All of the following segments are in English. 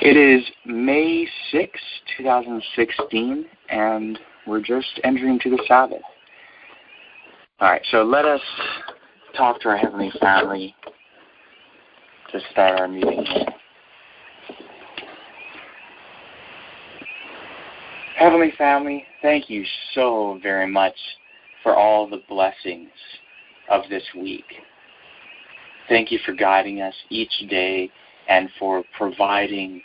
It is May 6, 2016, and we're just entering to the Sabbath. All right, so let us talk to our Heavenly Family to start our meeting here. Heavenly Family, thank you so very much for all the blessings of this week. Thank you for guiding us each day and for providing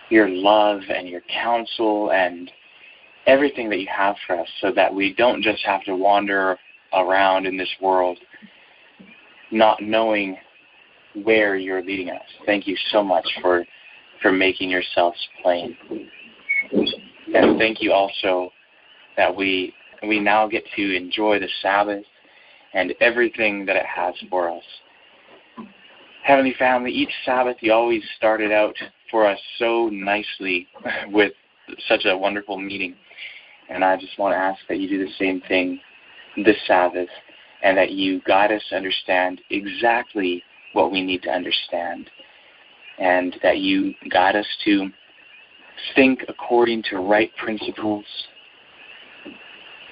your love and your counsel and everything that you have for us so that we don't just have to wander around in this world not knowing where you're leading us. Thank you so much for making yourselves plain. And thank you also that we now get to enjoy the Sabbath and everything that it has for us. Heavenly Family, each Sabbath you always started out for us so nicely with such a wonderful meeting. And I just want to ask that you do the same thing this Sabbath and that you guide us to understand exactly what we need to understand and that you guide us to think according to right principles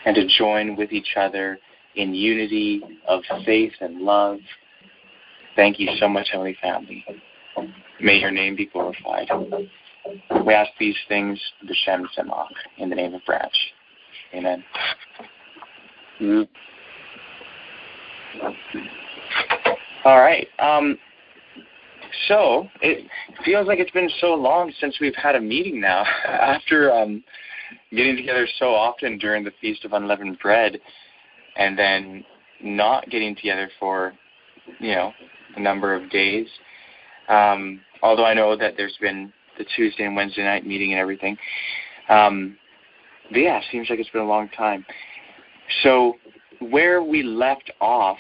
and to join with each other in unity of faith and love. Thank you so much, Heavenly Family. May your name be glorified. We ask these things, B'Shem Tzemach, in the name of Branch. Amen. Mm-hmm. All right. So it feels like it's been so long since we've had a meeting now. After getting together so often during the Feast of Unleavened Bread and then not getting together for, a number of days. Although I know that there's been the Tuesday and Wednesday night meeting and everything. But yeah, it seems like it's been a long time. So where we left off,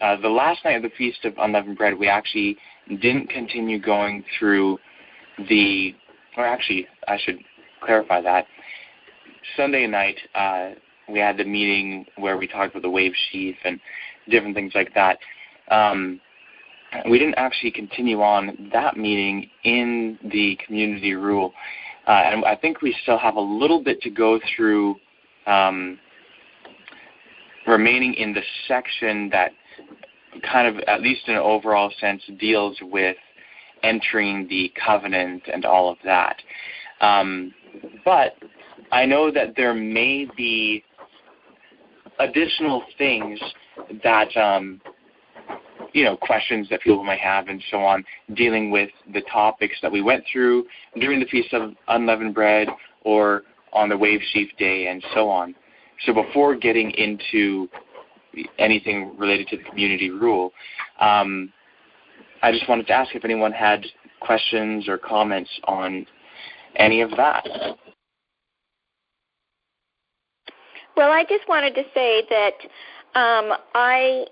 the last night of the Feast of Unleavened Bread, we actually didn't continue going through I should clarify that. Sunday night, we had the meeting where we talked about the wave sheaf and different things like that. We didn't actually continue on that meeting in the community rule. And I think we still have a little bit to go through remaining in the section that kind of, at least in an overall sense, deals with entering the covenant and all of that. But I know that there may be additional things that questions that people might have and so on, dealing with the topics that we went through during the Feast of Unleavened Bread or on the Wave Sheaf Day and so on. So before getting into anything related to the community rule, I just wanted to ask if anyone had questions or comments on any of that. Well, I just wanted to say that I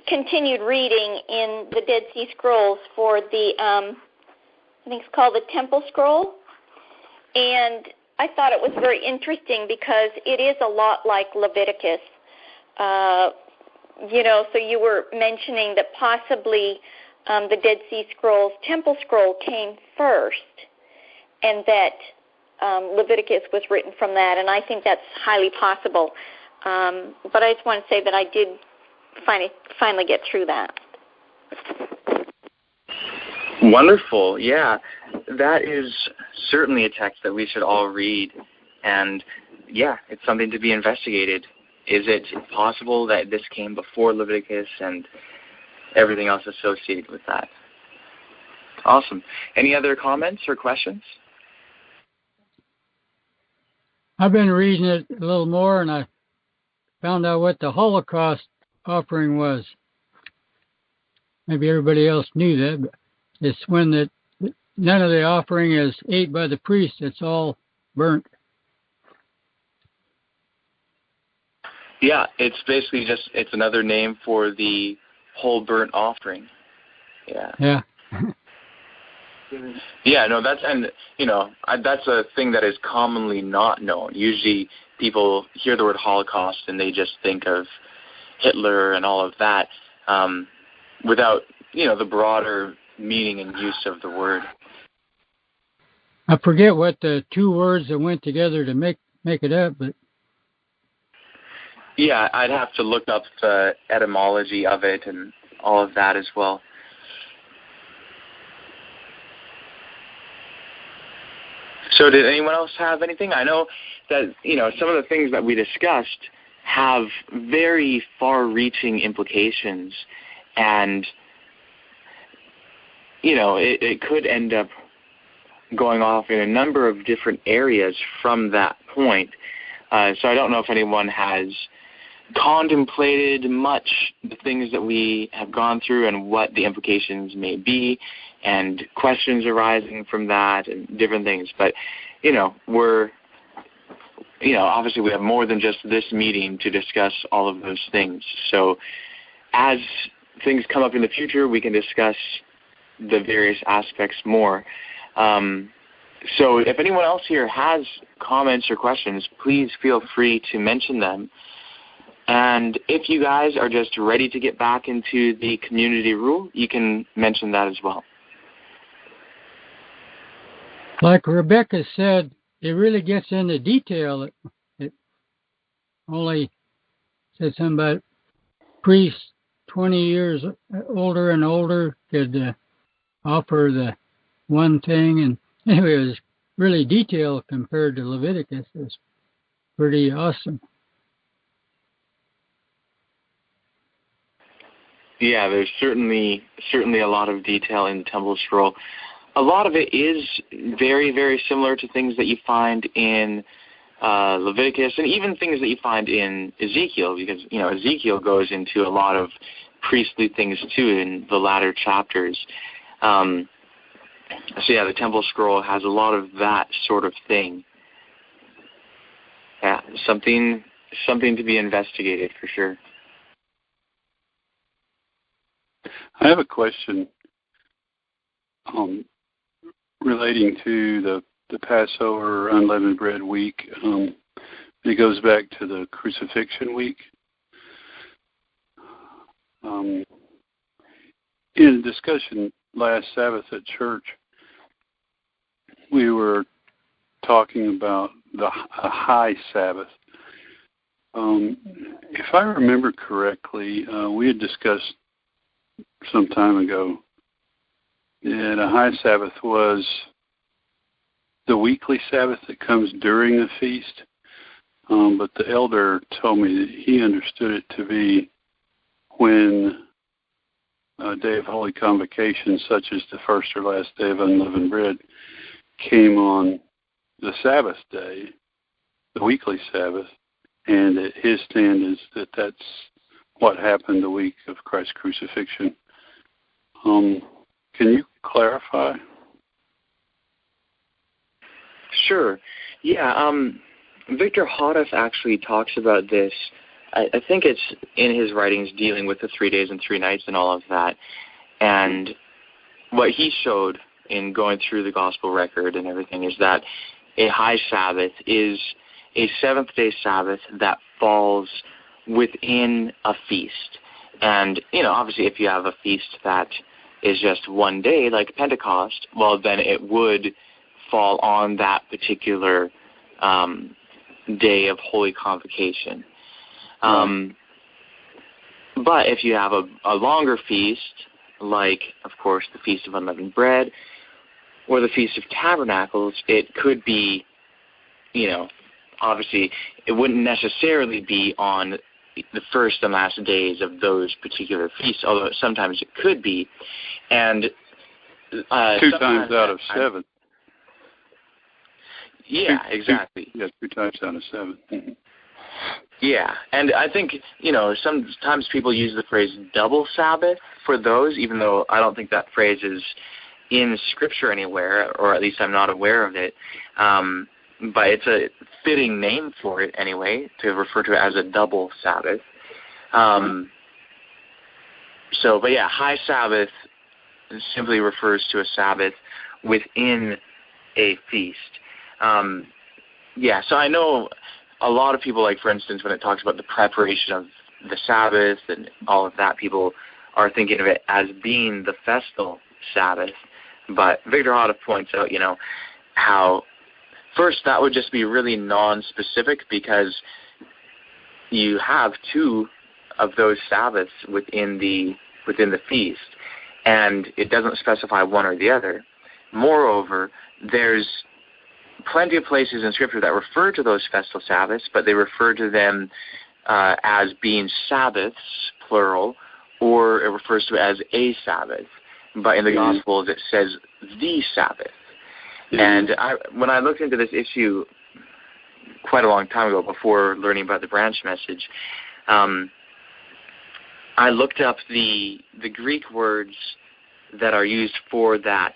continued reading in the Dead Sea Scrolls for the, I think it's called the Temple Scroll, and I thought it was very interesting because it is a lot like Leviticus. So you were mentioning that possibly the Dead Sea Scrolls Temple Scroll came first, and that Leviticus was written from that, and I think that's highly possible. But I just want to say that I did finally get through that. Wonderful. Yeah, that is certainly a text that we should all read, and yeah, it's something to be investigated. Is it possible that this came before Leviticus and everything else associated with that? Awesome. Any other comments or questions? I've been reading it a little more, and I found out what the Holocaust offering was. Maybe everybody else knew that, but it's when none of the offering is ate by the priest. It's all burnt. Yeah, it's basically it's another name for the whole burnt offering. Yeah. Yeah. Yeah, no, that's a thing that is commonly not known. Usually people hear the word Holocaust and they just think of Hitler and all of that, without, the broader meaning and use of the word. I forget what the two words that went together to make it up, but yeah, I'd have to look up the etymology of it and all of that as well. So did anyone else have anything? I know that, some of the things that we discussed have very far-reaching implications, and, it could end up going off in a number of different areas from that point. So I don't know if anyone has contemplated much the things that we have gone through and what the implications may be, and questions arising from that and different things. But, we're, obviously we have more than just this meeting to discuss all of those things. So as things come up in the future, we can discuss the various aspects more. So if anyone else here has comments or questions, please feel free to mention them. And if you guys are just ready to get back into the community rule, you can mention that as well. like Rebecca said, it really gets into detail. It only said something about priests 20 years older and older could offer the one thing. And anyway, it was really detailed compared to Leviticus. It was pretty awesome. Yeah, there's certainly a lot of detail in the Temple Scroll. A lot of it is very, very similar to things that you find in Leviticus, and even things that you find in Ezekiel, because Ezekiel goes into a lot of priestly things too in the latter chapters. So yeah, the Temple Scroll has a lot of that sort of thing. Yeah, something to be investigated for sure. I have a question relating to the Passover unleavened bread week. It goes back to the crucifixion week. In a discussion last Sabbath at church, we were talking about a high Sabbath. If I remember correctly, we had discussed some time ago that a high Sabbath was the weekly Sabbath that comes during the feast, but the elder told me that he understood it to be when a day of Holy Convocation, such as the first or last day of unleavened bread, came on the Sabbath day, the weekly Sabbath, and that his stand is that that's what happened the week of Christ's crucifixion. Can you clarify? Sure. Yeah, Victor Hoddeth actually talks about this. I think it's in his writings dealing with the 3 days and 3 nights and all of that. And what he showed in going through the gospel record and everything is that a high Sabbath is a seventh-day Sabbath that falls within a feast. And, obviously if you have a feast that is just one day, like Pentecost, well, then it would fall on that particular day of Holy Convocation. But if you have a longer feast, like, of course, the Feast of Unleavened Bread or the Feast of Tabernacles, it could be, obviously it wouldn't necessarily be on the first and last days of those particular feasts, although sometimes it could be. And 2 times out of 7. Yeah, exactly. Yeah, 2 times out of 7. Mm-hmm. Yeah, and I think, sometimes people use the phrase double Sabbath for those, even though I don't think that phrase is in Scripture anywhere, or at least I'm not aware of it. But it's a fitting name for it anyway, to refer to it as a double Sabbath. But yeah, high Sabbath simply refers to a Sabbath within a feast. So I know a lot of people, like, for instance, when it talks about the preparation of the Sabbath and all of that, people are thinking of it as being the festal Sabbath. But Victor Houteff points out, how first that would just be really non-specific, because you have two of those Sabbaths within the feast, and it doesn't specify one or the other. Moreover, there's plenty of places in Scripture that refer to those festal Sabbaths, but they refer to them as being Sabbaths, plural, or it refers to it as a Sabbath. But in the Gospels, it says the Sabbath. And when I looked into this issue quite a long time ago, before learning about the branch message, I looked up the Greek words that are used for that,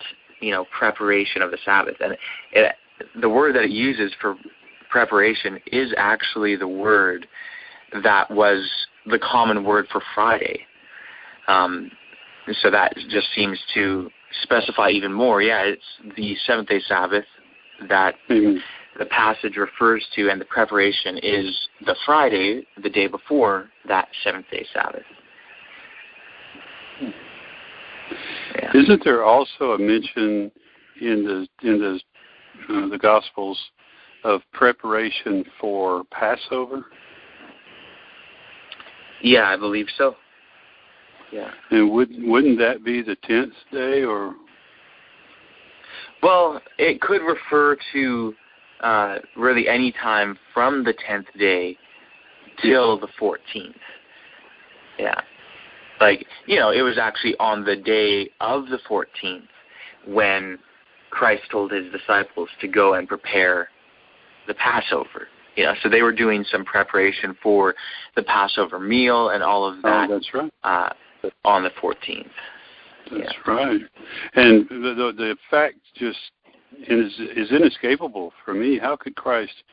preparation of the Sabbath. And the word that it uses for preparation is actually the word that was the common word for Friday. So that just seems to specify even more. Yeah, it's the seventh-day Sabbath that the passage refers to, and the preparation is the Friday, the day before that seventh-day Sabbath. Yeah. Isn't there also a mention in the Gospels of preparation for Passover? Yeah, I believe so. Yeah. And wouldn't that be the 10th day, or? Well, it could refer to really any time from the 10th day till the 14th. Yeah. Like, it was actually on the day of the 14th when Christ told his disciples to go and prepare the Passover. So they were doing some preparation for the Passover meal and all of that. Oh, that's right. On the 14th. That's right. And the fact just is inescapable for me. How could Christ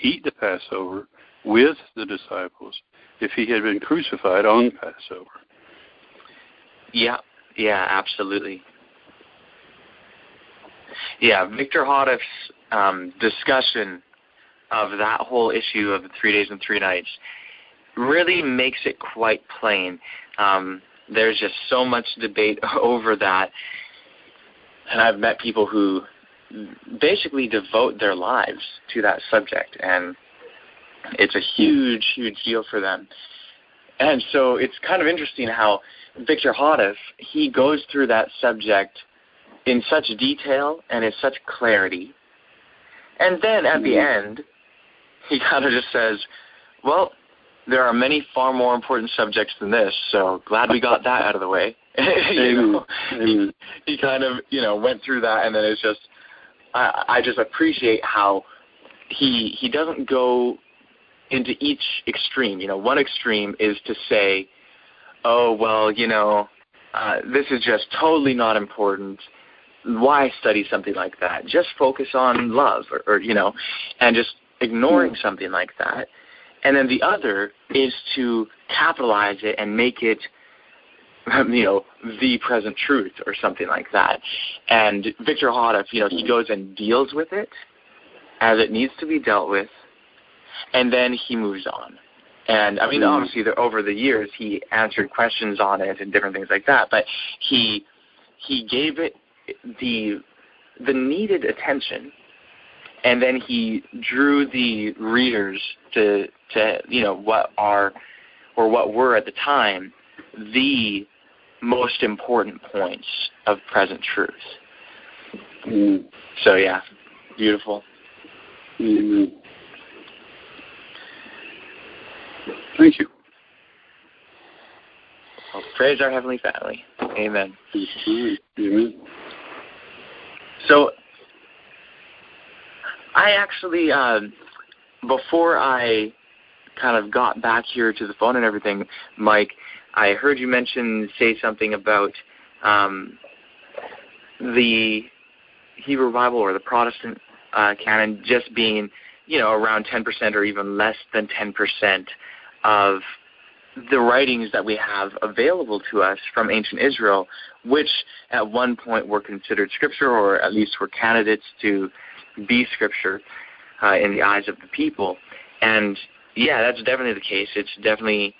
eat the Passover with the disciples if he had been crucified on Passover? Yeah, absolutely. Yeah, Victor Houteff's discussion of that whole issue of the 3 days and 3 nights really makes it quite plain. There's just so much debate over that, and I've met people who basically devote their lives to that subject, and it's a huge, huge deal for them. And so it's kind of interesting how Victor Houteff, he goes through that subject in such detail and in such clarity, and then at the end, he kind of just says, well, there are many far more important subjects than this, so glad we got that out of the way. He kind of, went through that, and then it's just, I just appreciate how he doesn't go into each extreme. One extreme is to say, oh, well, this is just totally not important. Why study something like that? Just focus on love, or and just ignoring something like that. And then the other is to capitalize it and make it, the present truth or something like that. And Victor Houteff, he goes and deals with it as it needs to be dealt with, and then he moves on. And, obviously, over the years, he answered questions on it and different things like that, but he gave it the needed attention, and then he drew the readers to what were at the time the most important points of present truth. So yeah, beautiful. Amen. Thank you. Well, praise our Heavenly Family. Amen. Amen. So I actually, before I kind of got back here to the phone and everything, Mike, I heard you say something about the Hebrew Bible or the Protestant canon just being, around 10% or even less than 10% of the writings that we have available to us from ancient Israel, which at one point were considered scripture, or at least were candidates to be scripture in the eyes of the people. And yeah, that's definitely the case. It's definitely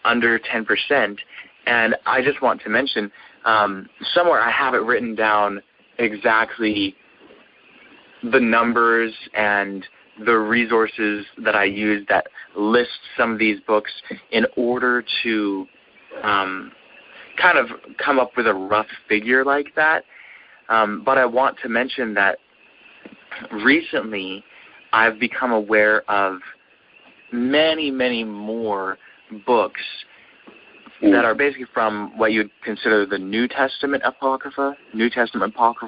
under 10%. And I just want to mention, somewhere I have it written down exactly the numbers and the resources that I use that list some of these books in order to kind of come up with a rough figure like that. But I want to mention that recently I've become aware of many, many more books that are basically from what you'd consider the New Testament Apocrypha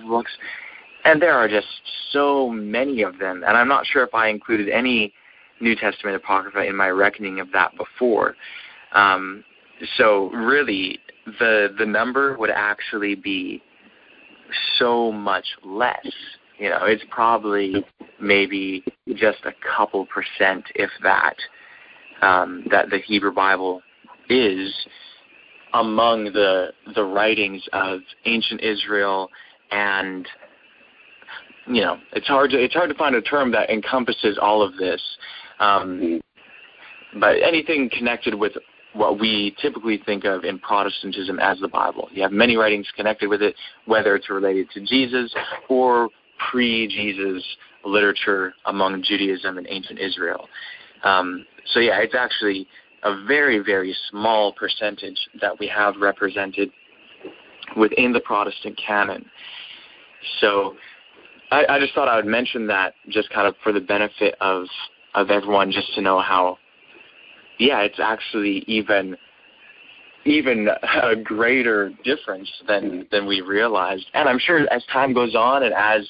books. And there are just so many of them. And I'm not sure if I included any New Testament Apocrypha in my reckoning of that before. So really, the number would actually be so much less. It's probably maybe just a couple percent, if that, that the Hebrew Bible is among the writings of ancient Israel. And it's hard to find a term that encompasses all of this. But anything connected with what we typically think of in Protestantism as the Bible. You have many writings connected with it, whether it's related to Jesus or pre-Jesus literature among Judaism and ancient Israel. So yeah, it's actually a very, very small percentage that we have represented within the Protestant canon. So I just thought I would mention that just kind of for the benefit of everyone, just to know how, yeah, it's actually even a greater difference than we realized. And I'm sure as time goes on and as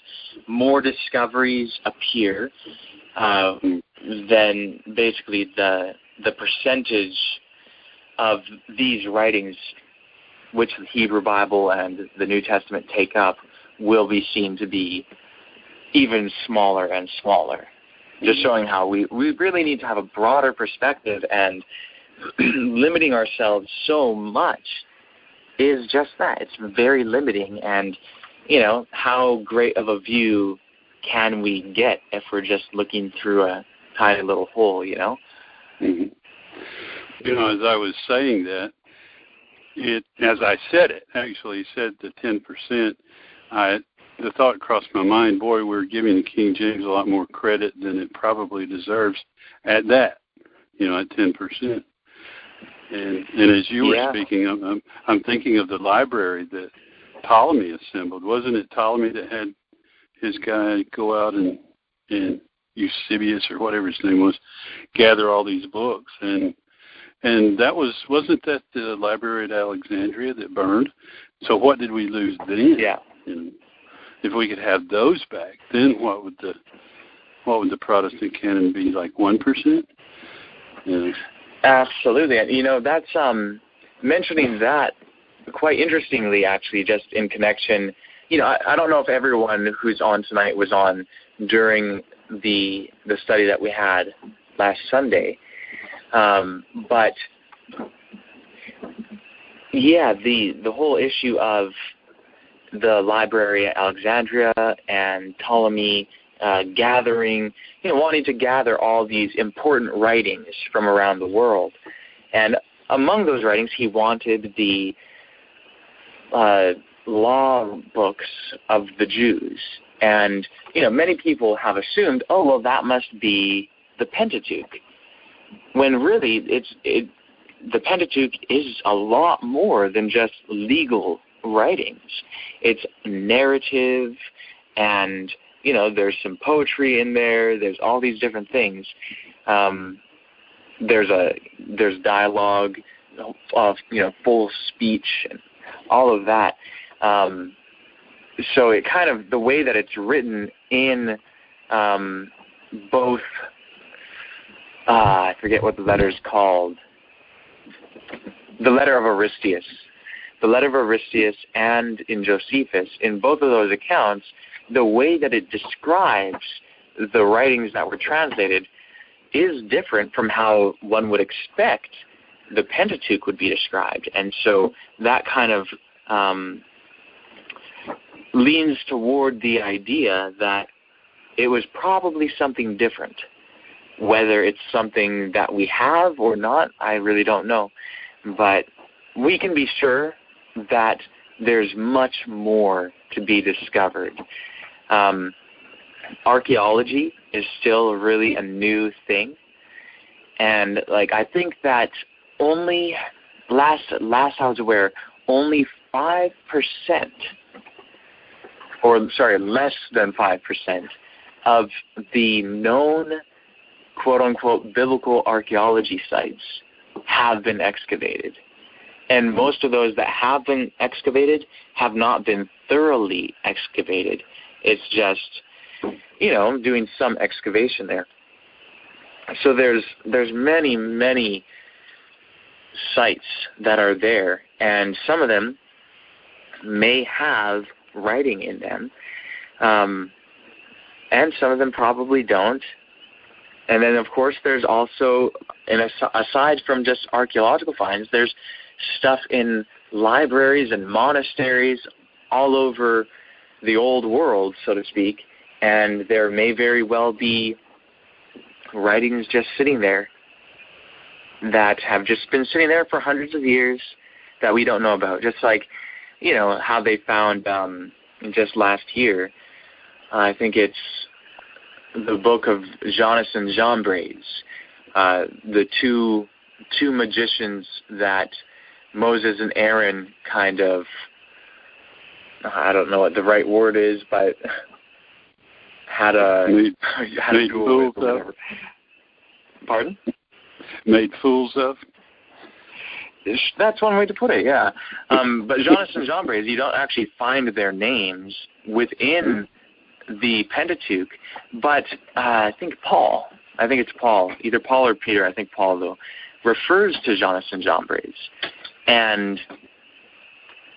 more discoveries appear, then basically the percentage of these writings which the Hebrew Bible and the New Testament take up will be seen to be even smaller and smaller. Just showing how we really need to have a broader perspective, and limiting ourselves so much is just that. It's very limiting, and, how great of a view can we get if we're just looking through a tiny little hole, Mm-hmm. As I was saying that, as I said it, actually said the 10%, the thought crossed my mind, boy, we're giving the King James a lot more credit than it probably deserves at that, at 10%. And as you were speaking, I'm thinking of the library that Ptolemy assembled. Wasn't it Ptolemy that had his guy go out and Eusebius or whatever his name was, gather all these books? And that wasn't that the library at Alexandria that burned? So what did we lose then? Yeah. If we could have those back, then what would the Protestant canon be, like 1%? Yeah. Absolutely. And, that's mentioning that quite interestingly, actually, just in connection. I don't know if everyone who's on tonight was on during the study that we had last Sunday. But, yeah, the whole issue of the library at Alexandria and Ptolemy gathering, wanting to gather all these important writings from around the world. And among those writings, he wanted the law books of the Jews. And, many people have assumed, oh, well, that must be the Pentateuch. When really, the Pentateuch is a lot more than just legal writings. It's narrative, and there's some poetry in there. There's all these different things. There's dialogue, of full speech, and all of that. So it kind of, the way that it's written in both, I forget what the letter's called. The letter of Aristeas. The letter of Aristeas and in Josephus, in both of those accounts, the way that it describes the writings that were translated is different from how one would expect the Pentateuch would be described. And so that kind of leans toward the idea that it was probably something different. Whether it's something that we have or not, I really don't know. But we can be sure that there's much more to be discovered. Archaeology is still really a new thing, and I think that only last I was aware, only 5%, less than 5% of the known quote-unquote biblical archaeology sites have been excavated. And most of those that have been excavated have not been thoroughly excavated. It's just, doing some excavation there. So there's many, many sites that are there, and some of them may have writing in them, and some of them probably don't. And then, of course, there's also, and aside from just archaeological finds, there's stuff in libraries and monasteries all over the old world, so to speak, and there may very well be writings just sitting there that have just been sitting there for hundreds of years that we don't know about. Just like, how they found just last year, I think it's the book of Jannes and Jambres, the two magicians that Moses and Aaron kind of, I don't know what the right word is, but had a duel with or whatever. Pardon? Made fools of? That's one way to put it, yeah. But Jannes and Jambres, you don't actually find their names within the Pentateuch, but I think it's Paul, either Paul or Peter, I think Paul though, refers to Jannes and Jambres. And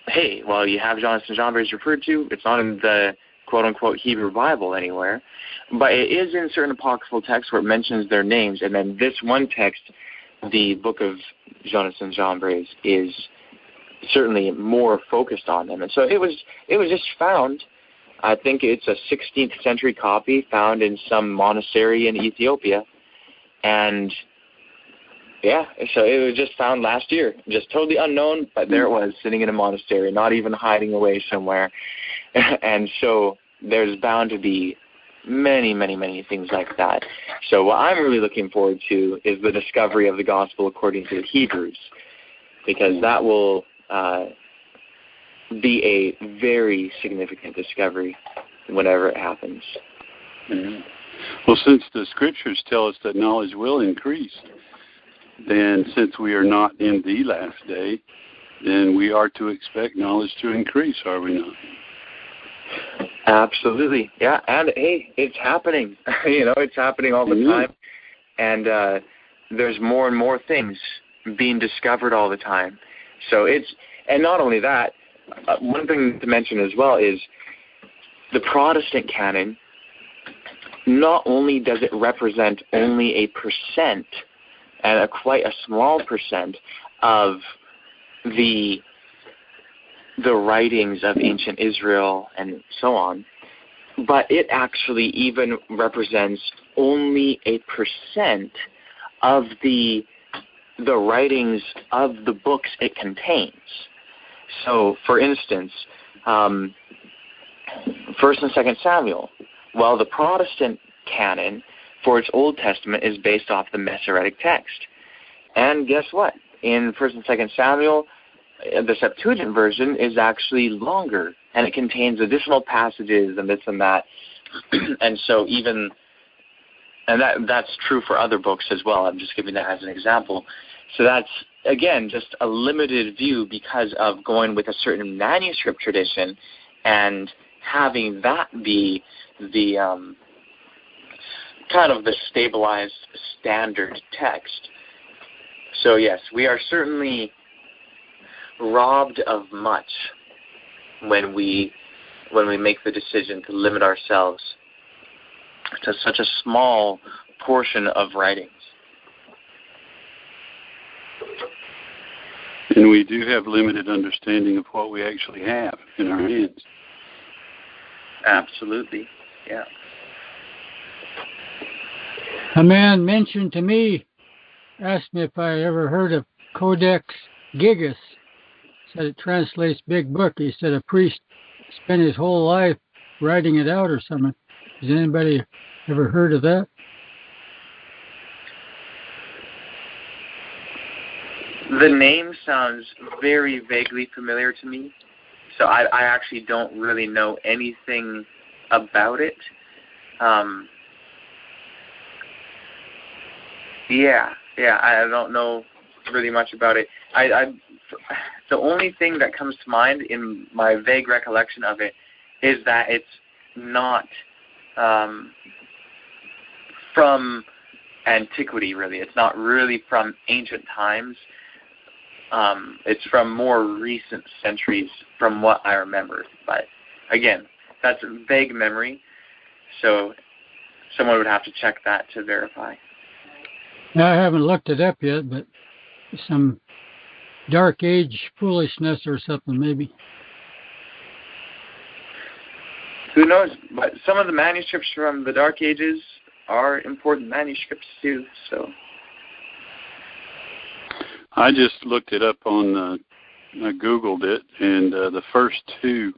hey, well, you have Jannes and Jambres referred to. It's not in the quote-unquote Hebrew Bible anywhere, but it is in certain apocryphal texts where it mentions their names. And then this one text, the book of Jannes and Jambres, is certainly more focused on them. And so it was just found. I think it's a 16th century copy found in some monastery in Ethiopia. And yeah, so it was just found last year, just totally unknown, but there it was, sitting in a monastery, not even hiding away somewhere. And so there's bound to be many, many, many things like that. So what I'm really looking forward to is the discovery of the gospel according to the Hebrews, because that will be a very significant discovery whenever it happens. Mm-hmm. Well, since the scriptures tell us that knowledge will increase, then since we are not in the last day, then we are to expect knowledge to increase, are we not? Absolutely, yeah. And hey, it's happening. It's happening all the time. And there's more and more things being discovered all the time. So and not only that, one thing to mention as well is the Protestant canon. Not only does it represent only a percent, and quite a small percent of the writings of ancient Israel and so on, but it actually even represents only a percent of the writings of the books it contains. So, for instance, 1st and 2nd Samuel, well, the Protestant canon for its Old Testament is based off the Masoretic text. And guess what? In 1st and 2nd Samuel, the Septuagint version is actually longer, and it contains additional passages and this and that. And so that's true for other books as well. I'm just giving that as an example. So that's, again, just a limited view because of going with a certain manuscript tradition and having that be the kind of the stabilized standard text. So yes, we are certainly robbed of much when we make the decision to limit ourselves to such a small portion of writings. And we do have limited understanding of what we actually have in our hands. Absolutely, yeah. A man mentioned to me, asked me if I ever heard of Codex Gigas. said it translates big book. He said a priest spent his whole life writing it out or something. Has anybody ever heard of that? The name sounds very vaguely familiar to me, so I actually don't really know anything about it. I don't know really much about it. The only thing that comes to mind in my vague recollection of it is that it's not from antiquity, really. It's not really from ancient times. It's from more recent centuries from what I remember. But again, that's a vague memory, so someone would have to check that to verify. Now, I haven't looked it up yet, but some Dark Age foolishness or something, maybe. Who knows? But some of the manuscripts from the Dark Ages are important manuscripts too. So I just looked it up on. I Googled it, and the first two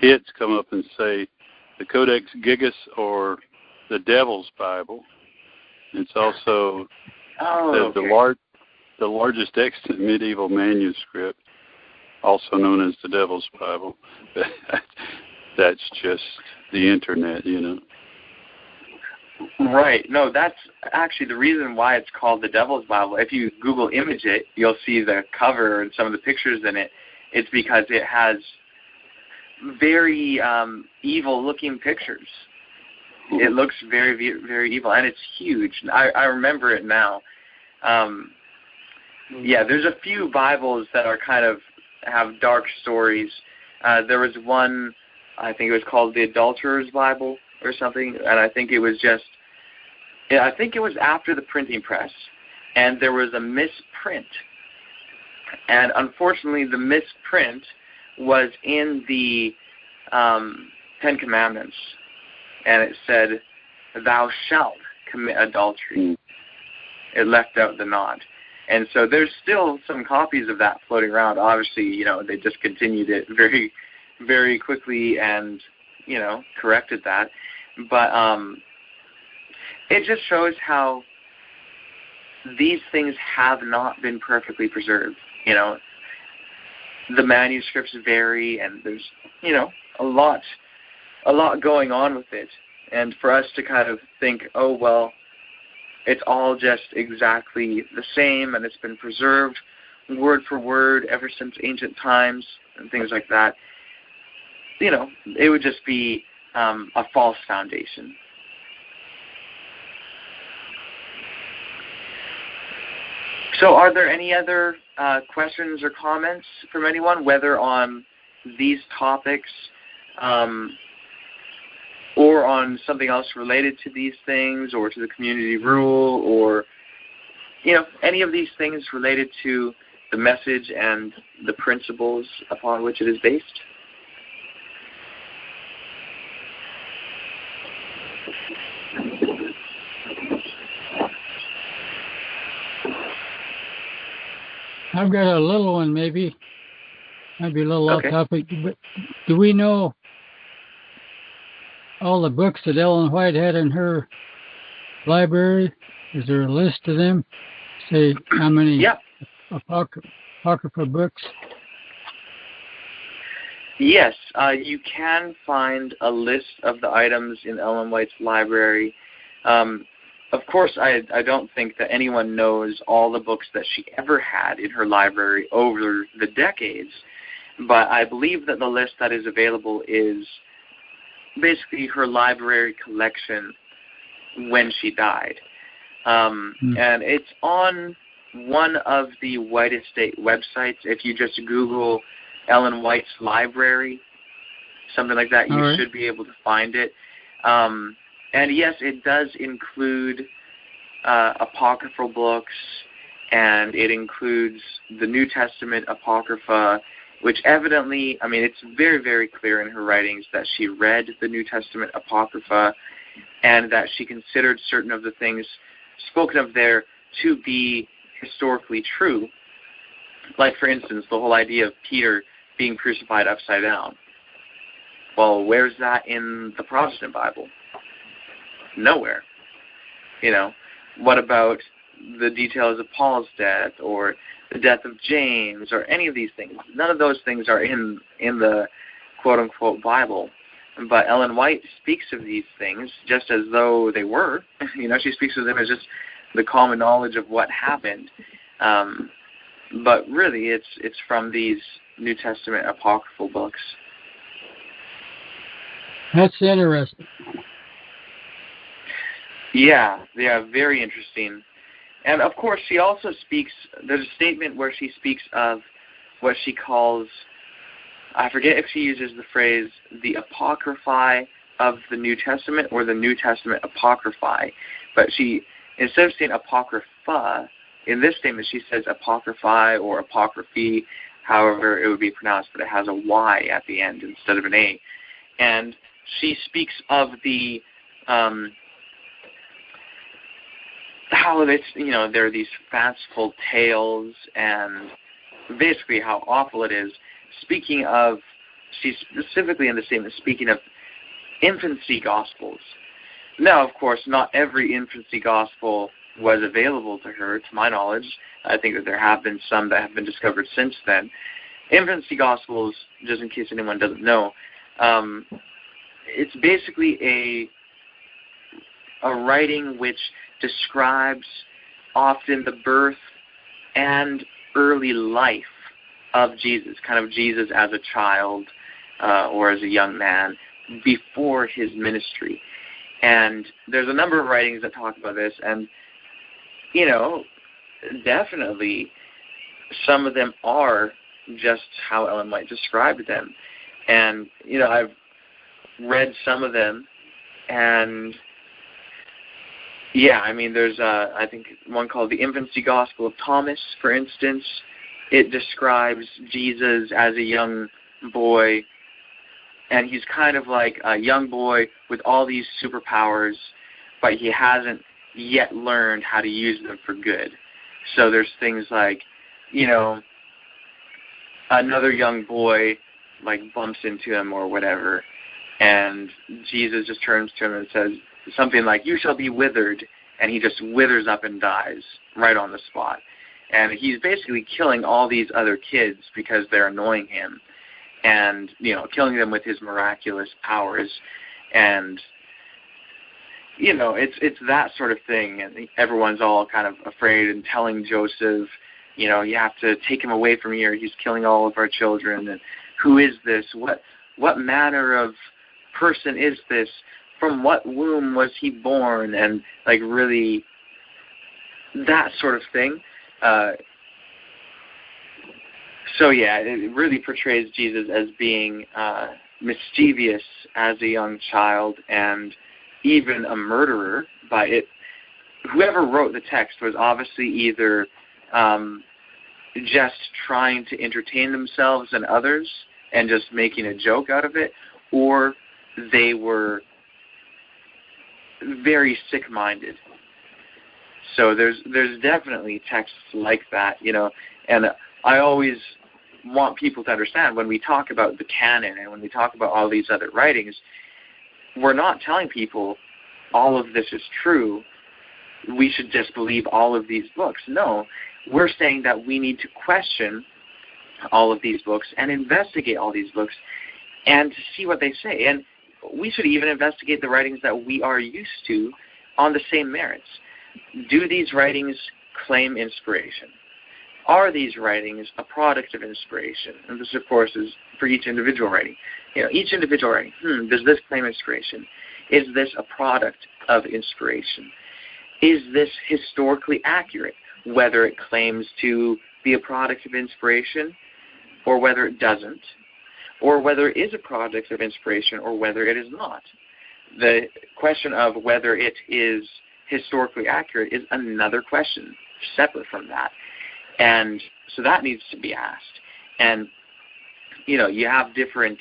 hits come up and say the Codex Gigas or the Devil's Bible. It's also the largest extant medieval manuscript, also known as the Devil's Bible. That's just the internet, you know. Right. No, that's actually the reason why it's called the Devil's Bible. If you Google image it, you'll see the cover and some of the pictures in it. It's because it has very evil-looking pictures. It looks very, very evil, and it's huge. I remember it now. There's a few Bibles that are kind of have dark stories. There was one, I think it was called the Adulterer's Bible or something, and I think it was after the printing press, and there was a misprint. And unfortunately, the misprint was in the Ten Commandments, and it said, "Thou shalt commit adultery." It left out the nod. And so there's still some copies of that floating around. Obviously, you know, they discontinued it very, very quickly and, you know, corrected that. But it just shows how these things have not been perfectly preserved. You know, the manuscripts vary, and there's, you know, a lot going on with it. And for us to kind of think, oh, well, it's all just exactly the same, and it's been preserved word for word ever since ancient times and things like that, you know, it would just be a false foundation. So are there any other questions or comments from anyone, whether on these topics or on something else related to these things, or to the community rule, or, you know, any of these things related to the message and the principles upon which it is based? I've got a little one, maybe a little off topic, but do we know all the books that Ellen White had in her library? Is there a list of them? Say how many apocryphal books? Yes, you can find a list of the items in Ellen White's library. Of course, I don't think that anyone knows all the books that she ever had in her library over the decades, but I believe that the list that is available is basically her library collection when she died. And it's on one of the White Estate websites. If you just Google Ellen White's library, something like that, you should be able to find it. And yes, it does include apocryphal books, and it includes the New Testament Apocrypha, which evidently, I mean, it's very, very clear in her writings that she read the New Testament Apocrypha and that she considered certain of the things spoken of there to be historically true. Like, for instance, the whole idea of Peter being crucified upside down. Well, where's that in the Protestant Bible? Nowhere. You know, what about the details of Paul's death or the death of James or any of these things? None of those things are in the quote-unquote Bible. But Ellen White speaks of these things just as though they were. You know, she speaks of them as just the common knowledge of what happened. But really, it's from these New Testament apocryphal books. That's interesting. Yeah, very interesting. And of course, she also speaks, there's a statement where she speaks of what she calls, I forget if she uses the phrase, the apocryphae of the New Testament or the New Testament apocryphae. But she, instead of saying apocrypha, in this statement she says apocryphae or apocryphy, however it would be pronounced, but it has a Y at the end instead of an A. And she speaks of the how it's, you know, there are these fanciful tales and basically how awful it is. Speaking of, she's specifically in the statement speaking of infancy gospels. Now, of course, not every infancy gospel was available to her, to my knowledge. I think that there have been some that have been discovered since then. Infancy gospels, just in case anyone doesn't know, it's basically a writing which describes often the birth and early life of Jesus, kind of Jesus as a child or as a young man before his ministry. And there's a number of writings that talk about this, and, you know, definitely some of them are just how Ellen White described them. And, you know, I've read some of them, and yeah, I mean, there's, I think, one called The Infancy Gospel of Thomas, for instance. It describes Jesus as a young boy, and he's kind of like a young boy with all these superpowers, but he hasn't yet learned how to use them for good. So there's things like, you know, another young boy, like, bumps into him or whatever, and Jesus just turns to him and says something like, "You shall be withered," and he just withers up and dies right on the spot. And he's basically killing all these other kids because they're annoying him, and, you know, killing them with his miraculous powers. And, you know, it's that sort of thing, and everyone's all kind of afraid and telling Joseph, you know, you have to take him away from here. He's killing all of our children. And who is this? What manner of person is this? From what womb was he born? And, like, really that sort of thing. So, yeah, it really portrays Jesus as being mischievous as a young child and even a murderer. But whoever wrote the text was obviously either just trying to entertain themselves and others and just making a joke out of it, or they were very sick-minded. So there's definitely texts like that, you know, and I always want people to understand when we talk about the canon and when we talk about all these other writings, we're not telling people all of this is true. We should just believe all of these books. No, we're saying that we need to question all of these books and investigate all these books and to see what they say. And we should even investigate the writings that we are used to on the same merits. Do these writings claim inspiration? Are these writings a product of inspiration? And this, of course, is for each individual writing. You know, each individual writing, does this claim inspiration? Is this a product of inspiration? Is this historically accurate, whether it claims to be a product of inspiration or whether it doesn't, or whether it is a product of inspiration or whether it is not? The question of whether it is historically accurate is another question separate from that. And so that needs to be asked. And, you know, you have different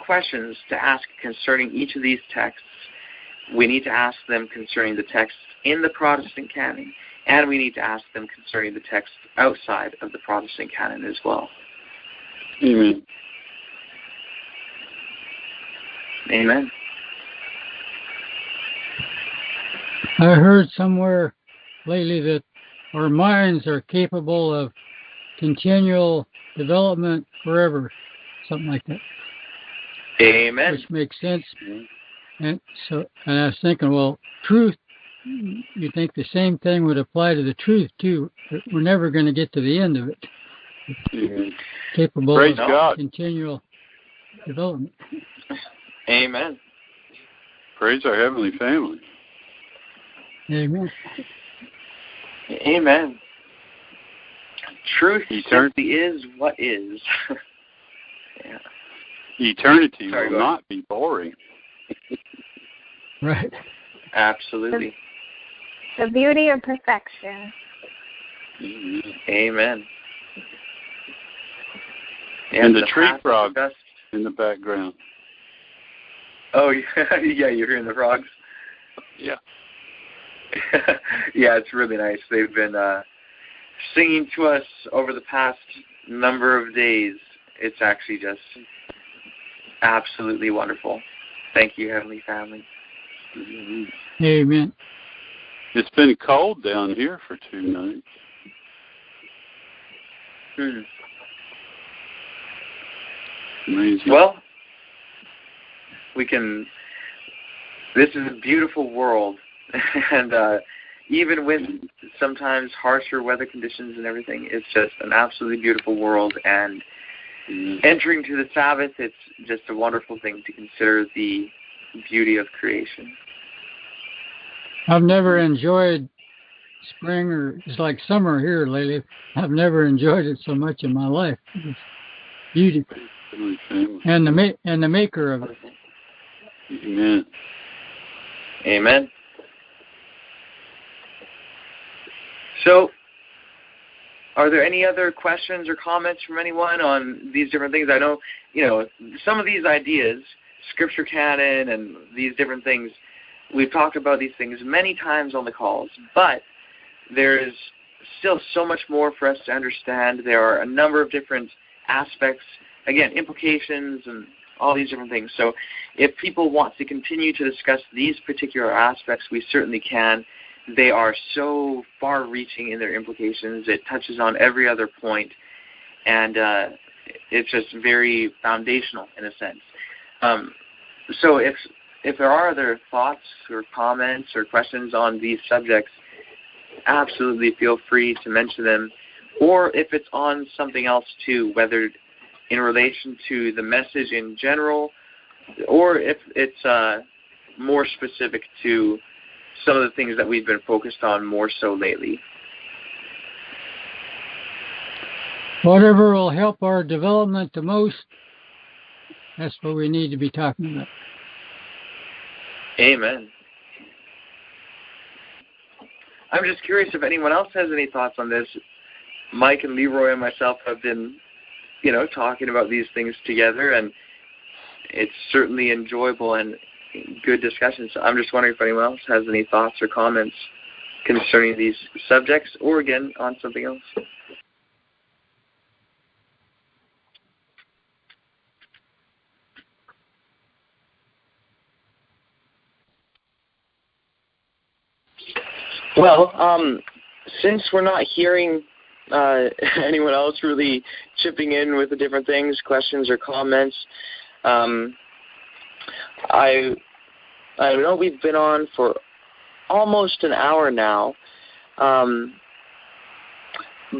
questions to ask concerning each of these texts. We need to ask them concerning the texts in the Protestant canon and we need to ask them concerning the text outside of the Protestant canon as well. Amen. Amen. I heard somewhere lately that our minds are capable of continual development forever, something like that. Amen. Which makes sense. And I was thinking, well, truth, you think the same thing would apply to the truth too. We're never going to get to the end of it. Amen. Capable Praise of God. continual development. Amen. Praise our Heavenly Family. Amen. Amen. Truth Eternity simply is what is. Yeah. Eternity Sorry, will not be boring. Right. Absolutely. The beauty of perfection. Amen. And the path tree is frog the best. in the background. Oh, yeah, you're hearing the frogs? Yeah. Yeah, it's really nice. They've been singing to us over the past number of days. It's actually just absolutely wonderful. Thank you, Heavenly Family. Amen. It's been cold down here for 2 nights. Amazing. Well, this is a beautiful world, and even with sometimes harsher weather conditions and everything, it's just an absolutely beautiful world, and entering to the Sabbath, it's just a wonderful thing to consider the beauty of creation. I've never enjoyed spring, or it's like summer here lately. I've never enjoyed it so much in my life. It's beautiful. And the maker of it. Amen. Amen. So, are there any other questions or comments from anyone on these different things? I know, some of these ideas, scripture canon and these different things, we've talked about these things many times on the calls, but there is still so much more for us to understand. There are a number of different aspects, again, implications and all these different things. So if people want to continue to discuss these particular aspects, we certainly can. They are so far-reaching in their implications. It touches on every other point, and it's just very foundational in a sense. So if there are other thoughts or comments or questions on these subjects, absolutely feel free to mention them. Or if it's on something else too, whether in relation to the message in general, or if it's more specific to some of the things that we've been focused on more so lately. Whatever will help our development the most, that's what we need to be talking about. Amen. I'm just curious if anyone else has any thoughts on this. Mike and Leroy and myself have been, talking about these things together, and it's certainly enjoyable and good discussion. So I'm just wondering if anyone else has any thoughts or comments concerning these subjects, or again, on something else. Well, since we're not hearing anyone else really chipping in with the different things, questions or comments, I know we've been on for almost an hour now,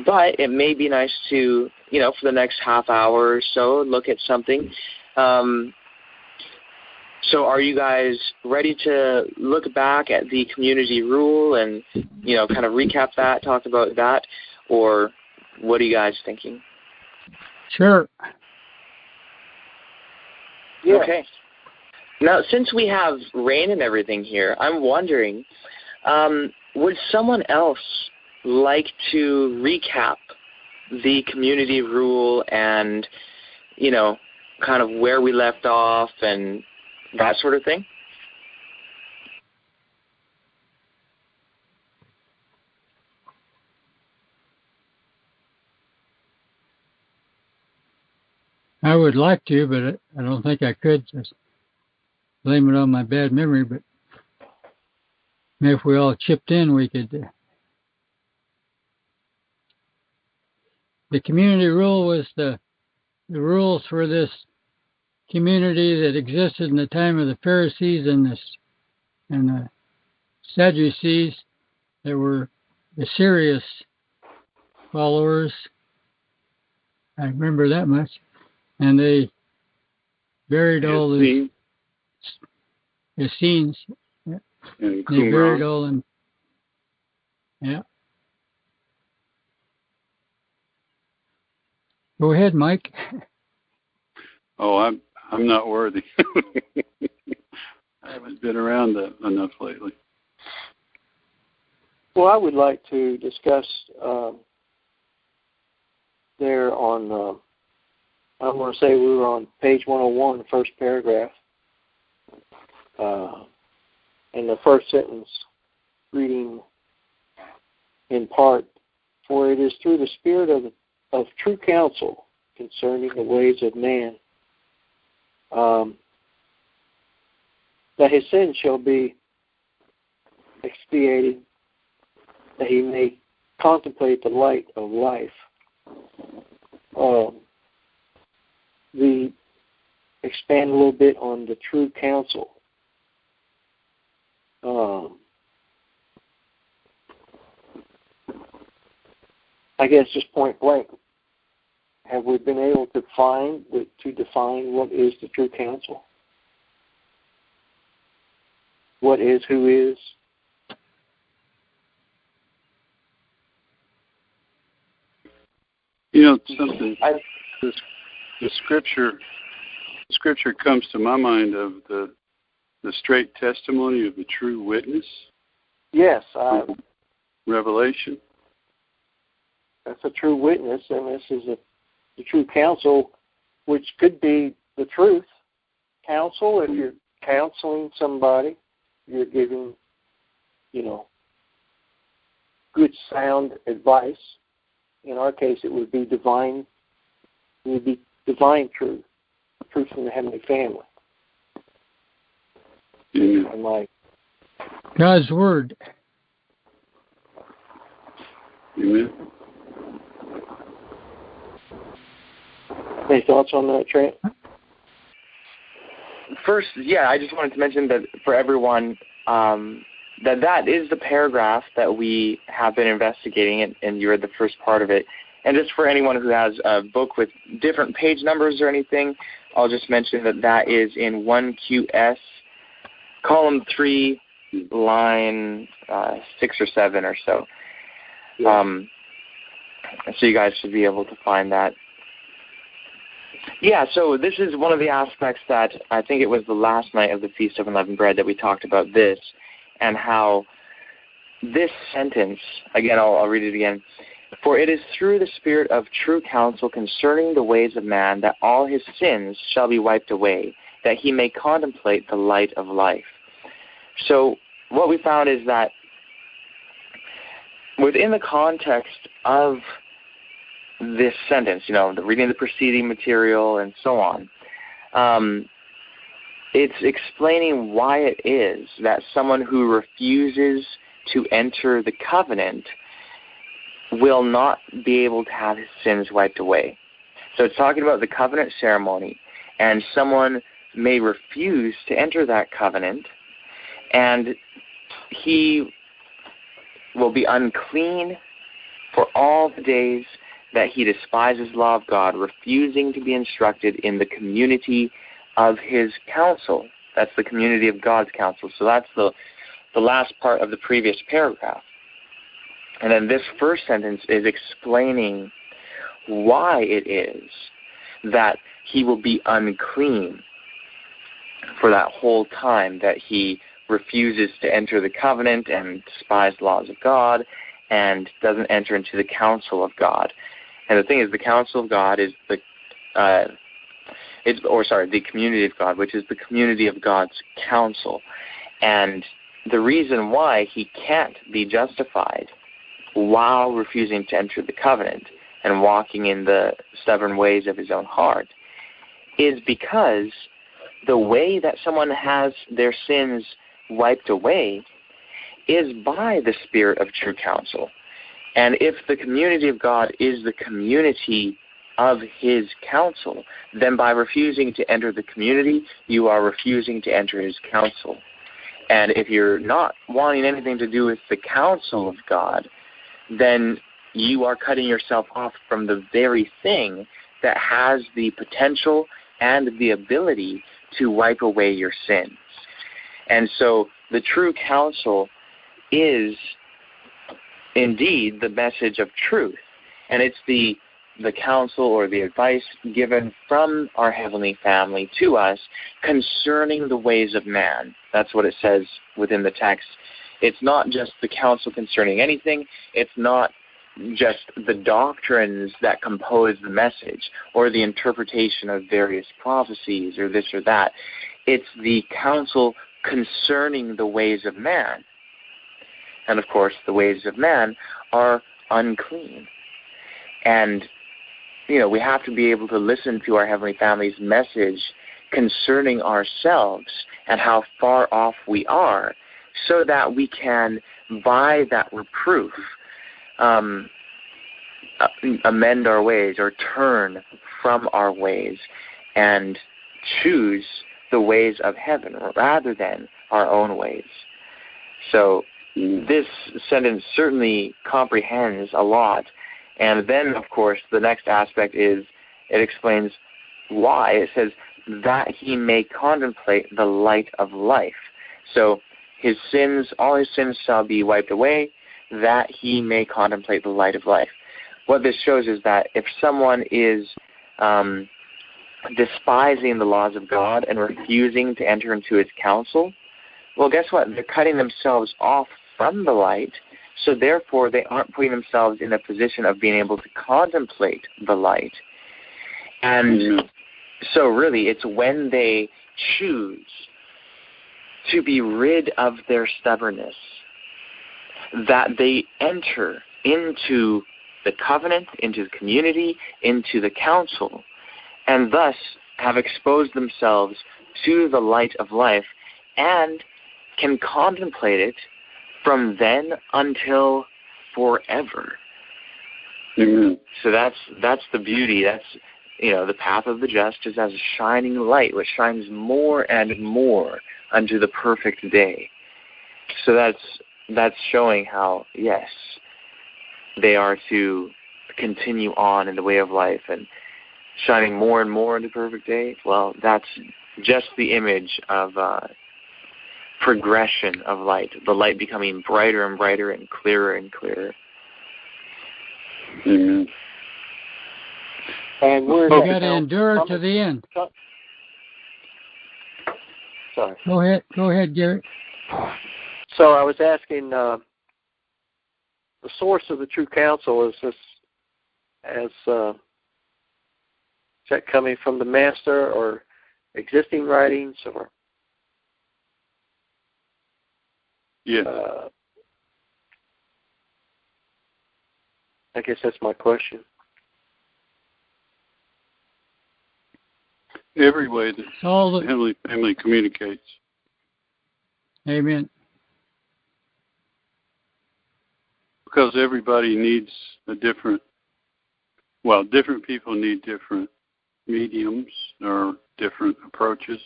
but it may be nice to, for the next half hour or so, look at something. So are you guys ready to look back at the community rule and, kind of recap that, talk about that, or what are you guys thinking? Sure. Yeah. Okay. Now, since we have rain and everything here, I'm wondering, would someone else like to recap the community rule and, kind of where we left off and that sort of thing? I would like to, but I don't think I could. Just blame it on my bad memory, but maybe if we all chipped in, we could. The community rule was the rules for this community that existed in the time of the Pharisees and the Sadducees. There were the serious followers. I remember that much. And they buried all the Essenes. Yeah. And they buried all them. Yeah. Go ahead, Mike. Oh, I'm not worthy. I haven't been around enough lately. Well, I would like to discuss there on, I want to say we were on page 101, the first paragraph, and the first sentence, reading in part, for it is through the spirit of true counsel concerning the ways of man that his sin shall be expiated, that he may contemplate the light of life. We expand a little bit on the true counsel. I guess just point blank, have we been able to define what is the true counsel? What is, who is? You know, something. The scripture comes to my mind of the straight testimony of the true witness. Yes, Revelation. That's a true witness, and this is the true counsel, which could be the truth. Counsel, if you're counseling somebody, you're giving, good, sound advice. In our case, it would be divine. It would be divine truth from the heavenly family. Amen. God's word. Amen. Any thoughts on that, Trent? First, I just wanted to mention that for everyone, that is the paragraph that we have been investigating, and you read the first part of it. And just for anyone who has a book with different page numbers or anything, I'll just mention that is in 1QS, column 3, line 6 or 7 or so. Yeah. So you guys should be able to find that. Yeah, so this is one of the aspects that I think it was the last night of the Feast of Unleavened Bread that we talked about this, and how this sentence, again, I'll read it again. For it is through the spirit of true counsel concerning the ways of man that all his sins shall be wiped away, that he may contemplate the light of life. So what we found is that within the context of this sentence, the reading the preceding material and so on, it's explaining why it is that someone who refuses to enter the covenant will not be able to have his sins wiped away. So it's talking about the covenant ceremony, and someone may refuse to enter that covenant, and he will be unclean for all the days that he despises the law of God, refusing to be instructed in the community of his counsel. That's the community of God's counsel. So that's the last part of the previous paragraph. And then this first sentence is explaining why it is that he will be unclean for that whole time that he refuses to enter the covenant and despises the laws of God and doesn't enter into the counsel of God. And the thing is, the counsel of God is the community of God, which is the community of God's counsel. And the reason why he can't be justified while refusing to enter the covenant and walking in the stubborn ways of his own heart is because the way that someone has their sins wiped away is by the Spirit of true counsel. And if the community of God is the community of His counsel, then by refusing to enter the community, you are refusing to enter His counsel. And if you're not wanting anything to do with the counsel of God, then you are cutting yourself off from the very thing that has the potential and the ability to wipe away your sins. And so the true counsel is indeed the message of truth. And it's the counsel or the advice given from our heavenly family to us concerning the ways of man. That's what it says within the text. It's not just the counsel concerning anything. It's not just the doctrines that compose the message or the interpretation of various prophecies or this or that. It's the counsel concerning the ways of man. And of course, the ways of man are unclean. And, we have to be able to listen to our Heavenly Family's message concerning ourselves and how far off we are, so that we can, by that reproof, amend our ways or turn from our ways and choose the ways of heaven rather than our own ways. So this sentence certainly comprehends a lot. And then, of course, the next aspect is it explains why. It says, that he may contemplate the light of life. So all his sins shall be wiped away, that he may contemplate the light of life. What this shows is that if someone is despising the laws of God and refusing to enter into His counsel, well, guess what? They're cutting themselves off from the light, so therefore they aren't putting themselves in a position of being able to contemplate the light. And so really, it's when they choose to be rid of their stubbornness that they enter into the covenant, into the community, into the council, and thus have exposed themselves to the light of life and can contemplate it from then until forever. Amen. So that's the beauty. That's the path of the just is as a shining light, which shines more and more unto the perfect day. So that's showing how, yes, they are to continue on in the way of life and shining more and more into perfect day. Well, that's just the image of progression of light, the light becoming brighter and brighter and clearer and clearer. Amen. And we're you got to endure to the end. Sorry. Go ahead, Gary. So I was asking, the source of the true counsel is that coming from the Master or existing writings, or? Yeah. I guess that's my question. Every way that the Heavenly Family communicates. Amen. Because everybody needs different people need different mediums or different approaches.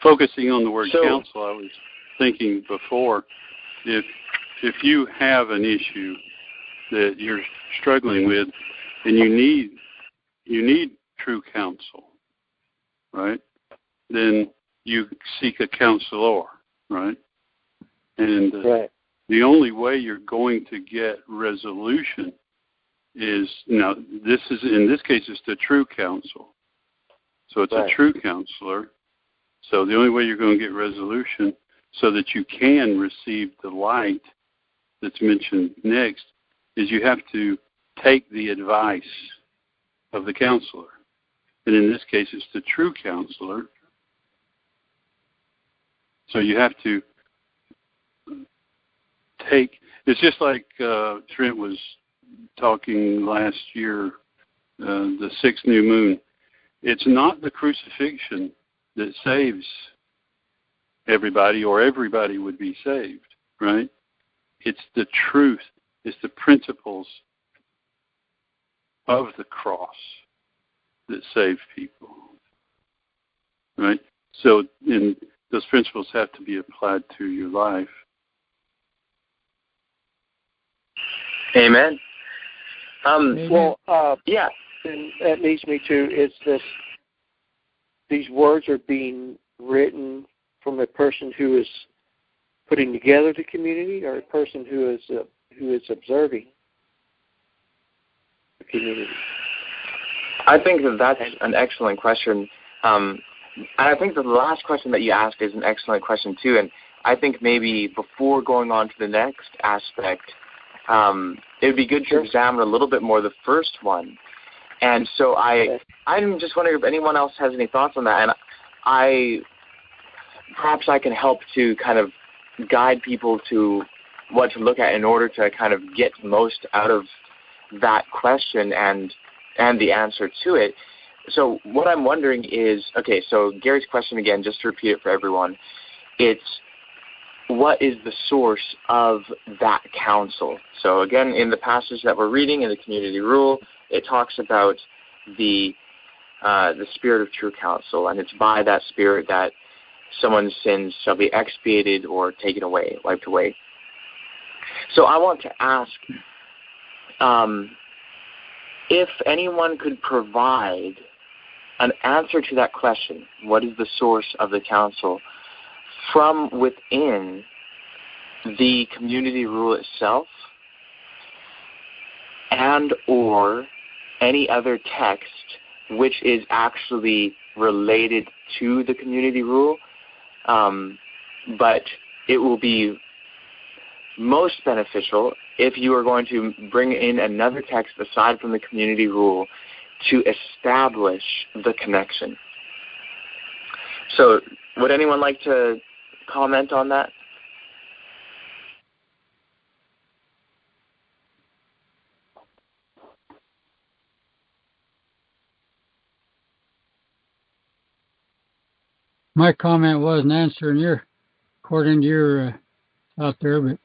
Focusing on the word counsel, I was thinking before, if you have an issue that you're struggling with and you need true counsel, right? Then you seek a counselor, right? And right. The only way you're going to get resolution is, in this case, it's the true counsel. So it's right. a true counselor. So the only way you're going to get resolution so that you can receive the light that's mentioned next is you have to take the advice of the counselor. And in this case, it's the true counselor. So you have to take, it's just like Trent was talking last year, the sixth new moon. It's not the crucifixion that saves everybody, or everybody would be saved, right? It's the truth. It's the principles of the cross that save people, right? So those principles have to be applied to your life. Amen. Yeah. And that leads me to is this: these words are being written from a person who is putting together the community, or a person who is observing the community. I think that's an excellent question. And I think the last question that you asked is an excellent question too. And I think maybe before going on to the next aspect, it would be good to examine a little bit more the first one. And so I'm just wondering if anyone else has any thoughts on that. And perhaps I can help to kind of guide people to what to look at in order to kind of get most out of that question and the answer to it. So what I'm wondering is, okay, so Gary's question again, just to repeat it for everyone, it's what is the source of that counsel? So again, in the passage that we're reading in the community rule, it talks about the spirit of true counsel, and it's by that spirit that someone's sins shall be expiated or taken away, wiped away. So I want to ask if anyone could provide an answer to that question, what is the source of the counsel, from within the community rule itself and or any other text which is actually related to the community rule, but it will be most beneficial if you are going to bring in another text aside from the community rule to establish the connection. So would anyone like to comment on that? My comment wasn't answering according to your out there, but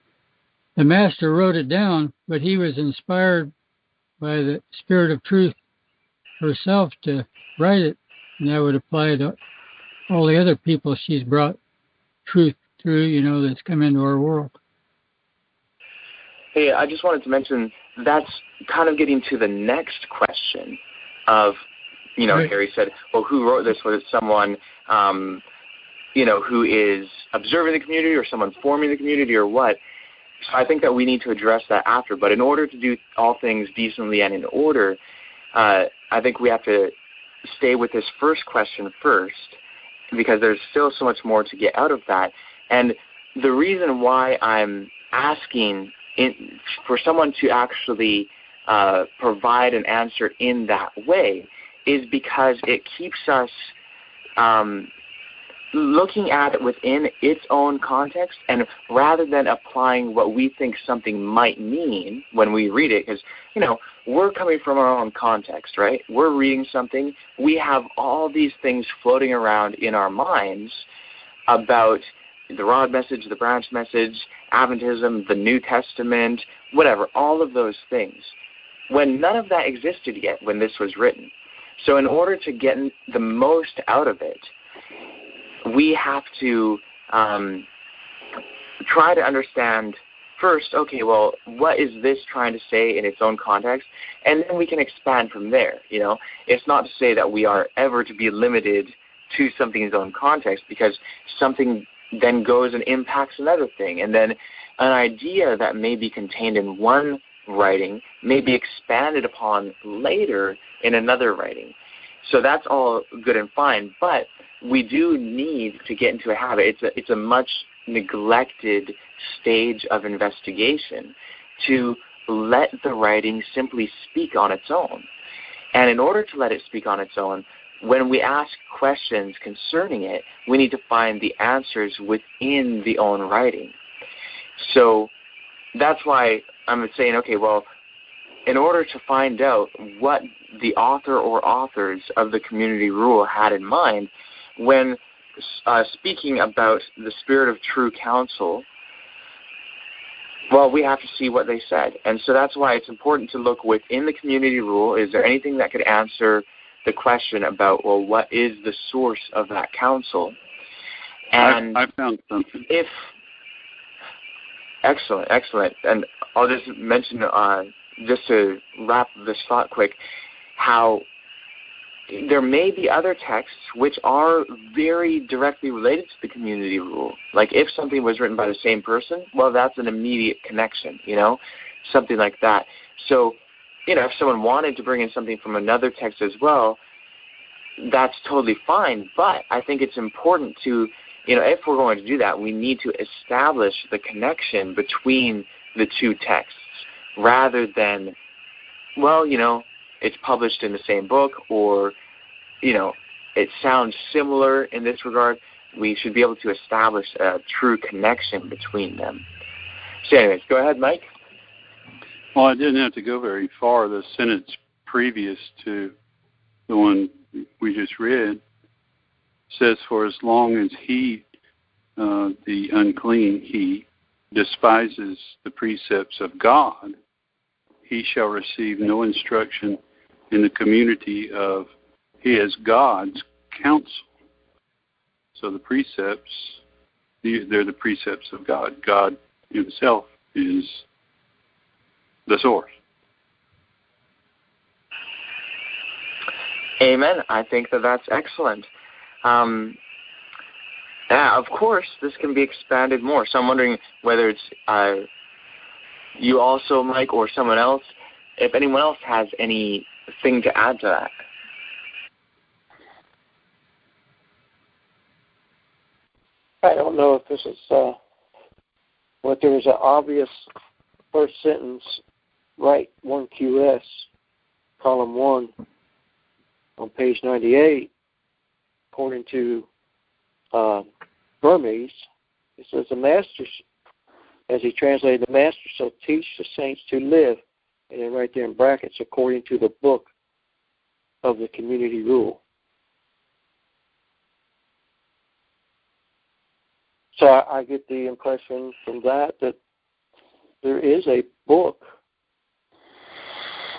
the master wrote it down, but he was inspired by the Spirit of Truth herself to write it, and that would apply to all the other people she's brought truth through, that's come into our world. Hey, I just wanted to mention that's kind of getting to the next question of, right. Harry said, well, who wrote this? Was it someone, who is observing the community, or someone forming the community, or what? So I think that we need to address that after. But in order to do all things decently and in order, I think we have to stay with this first question first, because there's still so much more to get out of that. And the reason why I'm asking for someone to actually provide an answer in that way is because it keeps us looking at it within its own context, and rather than applying what we think something might mean when we read it, because, we're coming from our own context, right? We're reading something. We have all these things floating around in our minds about the rod message, the branch message, Adventism, the New Testament, whatever, all of those things, when none of that existed yet when this was written. So in order to get the most out of it, we have to try to understand first, okay, well, what is this trying to say in its own context? And then we can expand from there, It's not to say that we are ever to be limited to something's own context, because something then goes and impacts another thing. And then an idea that may be contained in one writing may be expanded upon later in another writing. So that's all good and fine, but we do need to get into a habit. It's a much neglected stage of investigation to let the writing simply speak on its own. And in order to let it speak on its own, when we ask questions concerning it, we need to find the answers within the own writing. So that's why I'm saying, okay, well, in order to find out what the author or authors of the community rule had in mind when speaking about the spirit of true counsel, well, we have to see what they said. And so that's why it's important to look within the community rule. Is there anything that could answer the question about, well, what is the source of that counsel? And I found something. Excellent. And I'll just mention, just to wrap this thought quick, how there may be other texts which are very directly related to the community rule. Like if something was written by the same person, well, that's an immediate connection, something like that. So, if someone wanted to bring in something from another text as well, that's totally fine. But I think it's important to, if we're going to do that, we need to establish the connection between the two texts rather than, well, it's published in the same book, or, it sounds similar in this regard. We should be able to establish a true connection between them. So anyways, go ahead, Mike. Well, I didn't have to go very far. The sentence previous to the one we just read says, for as long as he, the unclean, he despises the precepts of God, he shall receive no instruction in the community of his God's counsel. So the precepts, they're the precepts of God. God himself is the source. Amen. I think that's excellent. Of course, this can be expanded more. So I'm wondering whether it's you also, Mike, or someone else, if anyone else has anything to add to that. I don't know if this is but there was an obvious first sentence, right, 1QS, column 1, on page 98, according to Burmese. It says, the Master, as he translated, the Master shall teach the saints to live, and then right there in brackets, according to the book of the community rule. So I get the impression from that there is a book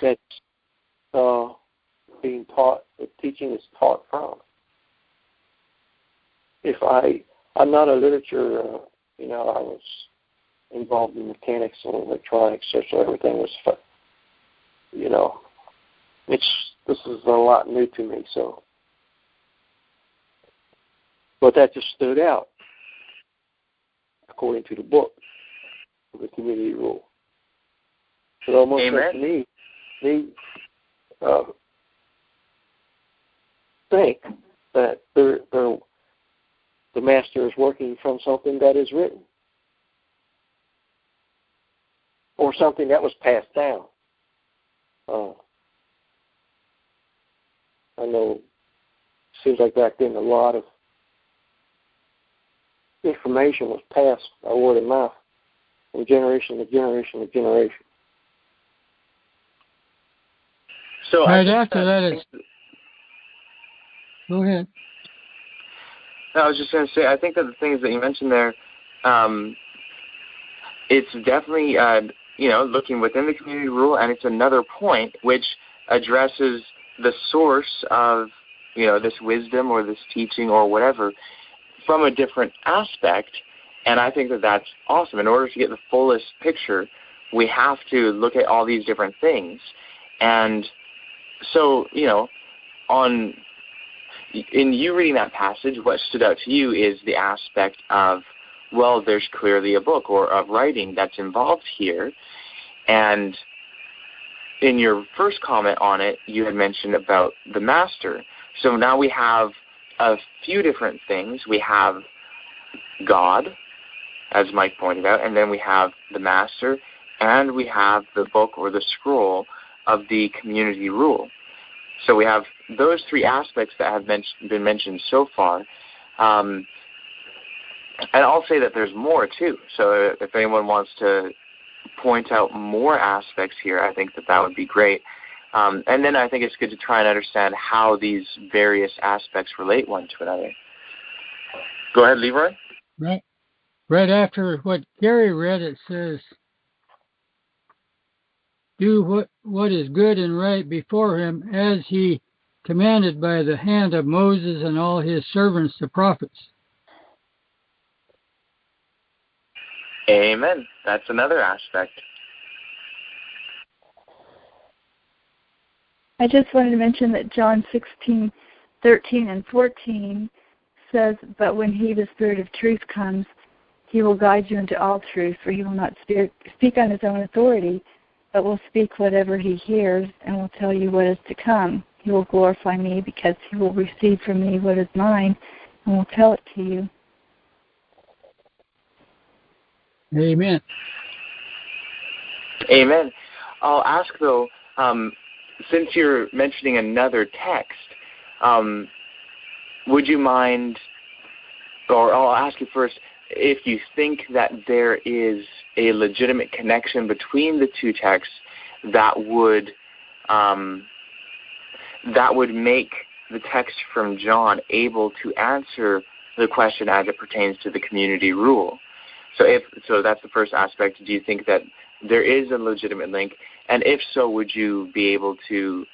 that's being taught, the teaching is taught from. I'm not a literature, I was involved in mechanics and electronics, so everything was, this is a lot new to me, so. But that just stood out, according to the book of the community rule. It almost makes me think that the Master is working from something that is written or something that was passed down. I know it seems like back then a lot of information was passed by word of mouth from generation to generation to generation. So right after that is... Go ahead. I was just going to say, I think that the things that you mentioned there, it's definitely, looking within the community rule, and it's another point which addresses the source of, this wisdom or this teaching or whatever from a different aspect, and I think that that's awesome. In order to get the fullest picture, we have to look at all these different things. And so, in you reading that passage, what stood out to you is the aspect of, well, there's clearly a book or of writing that's involved here. And in your first comment on it, you had mentioned about the Master. So now we have a few different things. We have God, as Mike pointed out, and then we have the Master, and we have the book or the scroll of the community rule. So we have those three aspects that have been mentioned so far. And I'll say that there's more, too. So if anyone wants to point out more aspects here, I think that would be great. And then I think it's good to try and understand how these various aspects relate one to another. Go ahead, Leroy. Right after what Gary read, it says, do what is good and right before him, as he commanded by the hand of Moses and all his servants, the prophets. Amen. That's another aspect. I just wanted to mention that John 16:13 and 14 says, but when he, the Spirit of truth, comes, he will guide you into all truth, for he will not speak on his own authority, but will speak whatever he hears and will tell you what is to come. He will glorify me because he will receive from me what is mine and will tell it to you. Amen. Amen. I'll ask, though, since you're mentioning another text, would you mind, or I'll ask you first, if you think that there is a legitimate connection between the two texts that would make the text from John able to answer the question as it pertains to the community rule. So that's the first aspect. Do you think that there is a legitimate link? And if so, would you be able to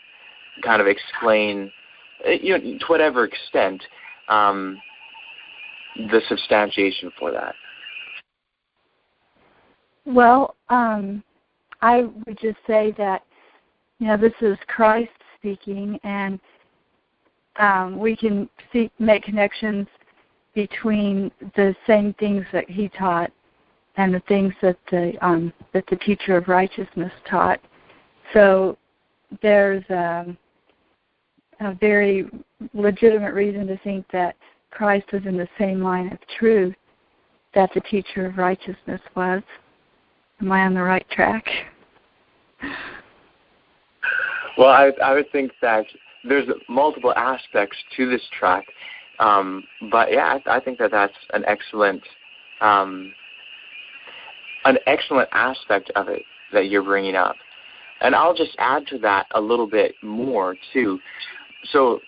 kind of explain, to whatever extent, the substantiation for that? Well, I would just say that, this is Christ speaking, and we can make connections between the same things that he taught and the things that the teacher of righteousness taught. So there's a very legitimate reason to think that Christ was in the same line of truth that the teacher of righteousness was. Am I on the right track? Well, I would think that there's multiple aspects to this track, but yeah, I think that that's an excellent aspect of it that you're bringing up. And I'll just add to that a little bit more too. So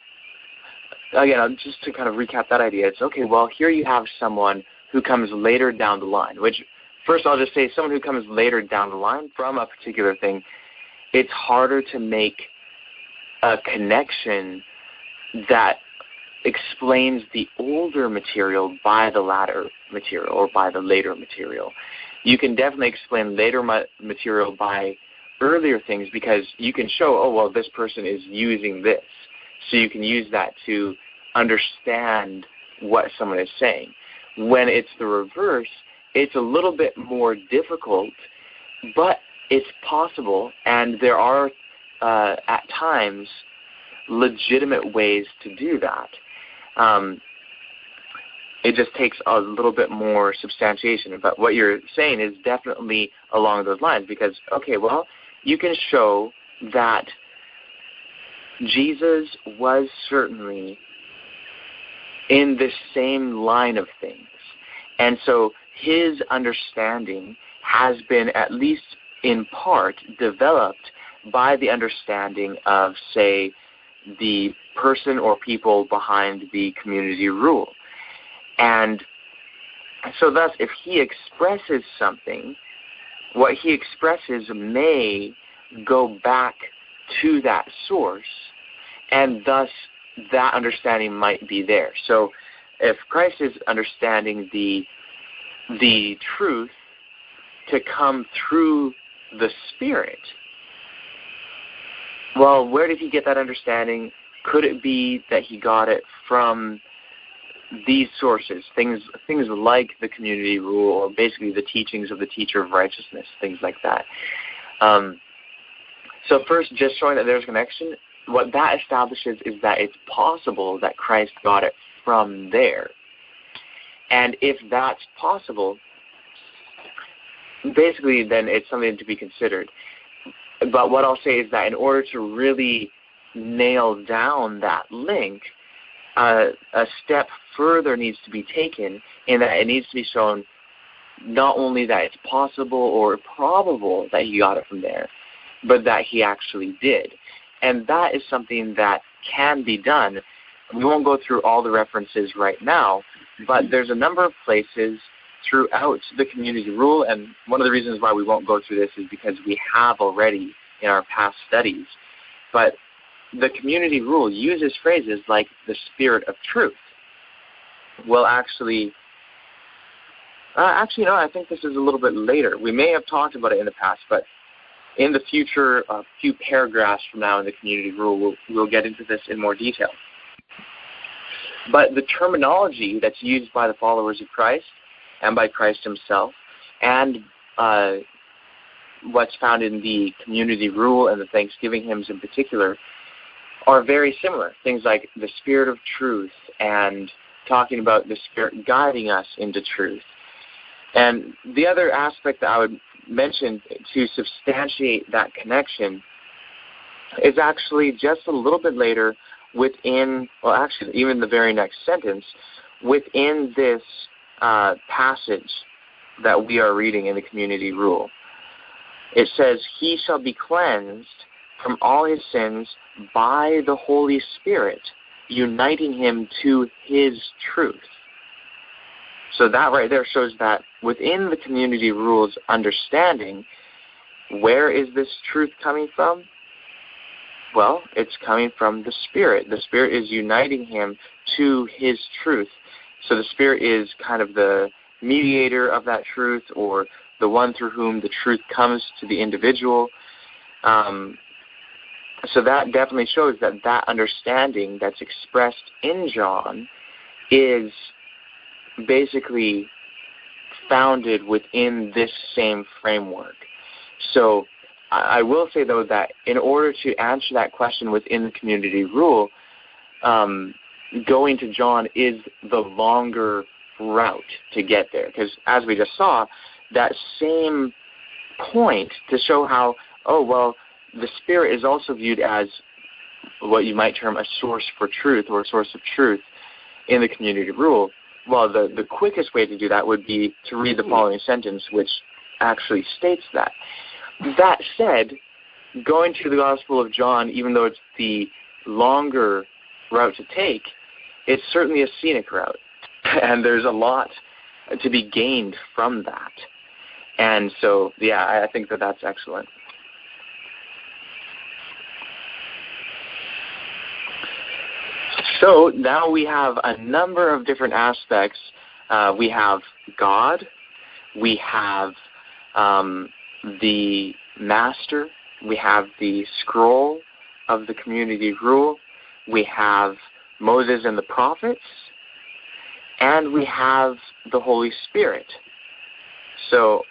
again, just to kind of recap that idea, it's okay, well, here you have someone who comes later down the line, which first I'll just say someone who comes later down the line from a particular thing, it's harder to make a connection that explains the older material by the latter material or by the later material. You can definitely explain later material by earlier things because you can show, this person is using this. So you can use that to understand what someone is saying. When it's the reverse, it's a little bit more difficult, but it's possible, and there are, at times, legitimate ways to do that. It just takes a little bit more substantiation. But what you're saying is definitely along those lines because, you can show that Jesus was certainly in this same line of things. And so his understanding has been, at least in part, developed by the understanding of, say, the person or people behind the community rule. And so thus, if he expresses something, what he expresses may go back to that source, and thus that understanding might be there. So if Christ is understanding the truth to come through the Spirit, well, where did he get that understanding? Could it be that he got it from these sources, things like the community rule, or basically the teachings of the teacher of righteousness, things like that? So first, just showing that there's a connection, what that establishes is that it's possible that Christ got it from there. And if that's possible, basically then it's something to be considered. But what I'll say is that in order to really nail down that link, a step further needs to be taken in that it needs to be shown not only that it's possible or probable that he got it from there, but that he actually did. And that is something that can be done. We won't go through all the references right now, but there's a number of places throughout the community rule, and one of the reasons why we won't go through this is because we have already in our past studies. But the community rule uses phrases like the spirit of truth. Well, actually, no, I think this is a little bit later. We may have talked about it in the past, but in the future, a few paragraphs from now in the community rule, we'll get into this in more detail. But the terminology that's used by the followers of Christ and by Christ himself, and what's found in the community rule and the Thanksgiving hymns in particular, are very similar. Things like the spirit of truth and talking about the Spirit guiding us into truth. And the other aspect that I would mention to substantiate that connection is actually just a little bit later within, well, actually, even the very next sentence, within this passage that we are reading in the community rule. It says, he shall be cleansed from all his sins by the Holy Spirit, uniting him to his truth. So that right there shows that within the community rules understanding, where is this truth coming from? Well, it's coming from the Spirit. The Spirit is uniting him to his truth. So the Spirit is kind of the mediator of that truth, or the one through whom the truth comes to the individual. So that definitely shows that that understanding that's expressed in John is basically founded within this same framework. So I will say, though, that in order to answer that question within the community rule, going to John is the longer route to get there. Because as we just saw, that same point to show how, the Spirit is also viewed as what you might term a source for truth or a source of truth in the community rule. Well, the quickest way to do that would be to read the following sentence, which actually states that. That said, going to the Gospel of John, even though it's the longer route to take, it's certainly a scenic route. And there's a lot to be gained from that. And so, I think that that's excellent. So now we have a number of different aspects. We have God. We have the Master. We have the scroll of the community rule. We have Moses and the prophets. And we have the Holy Spirit. So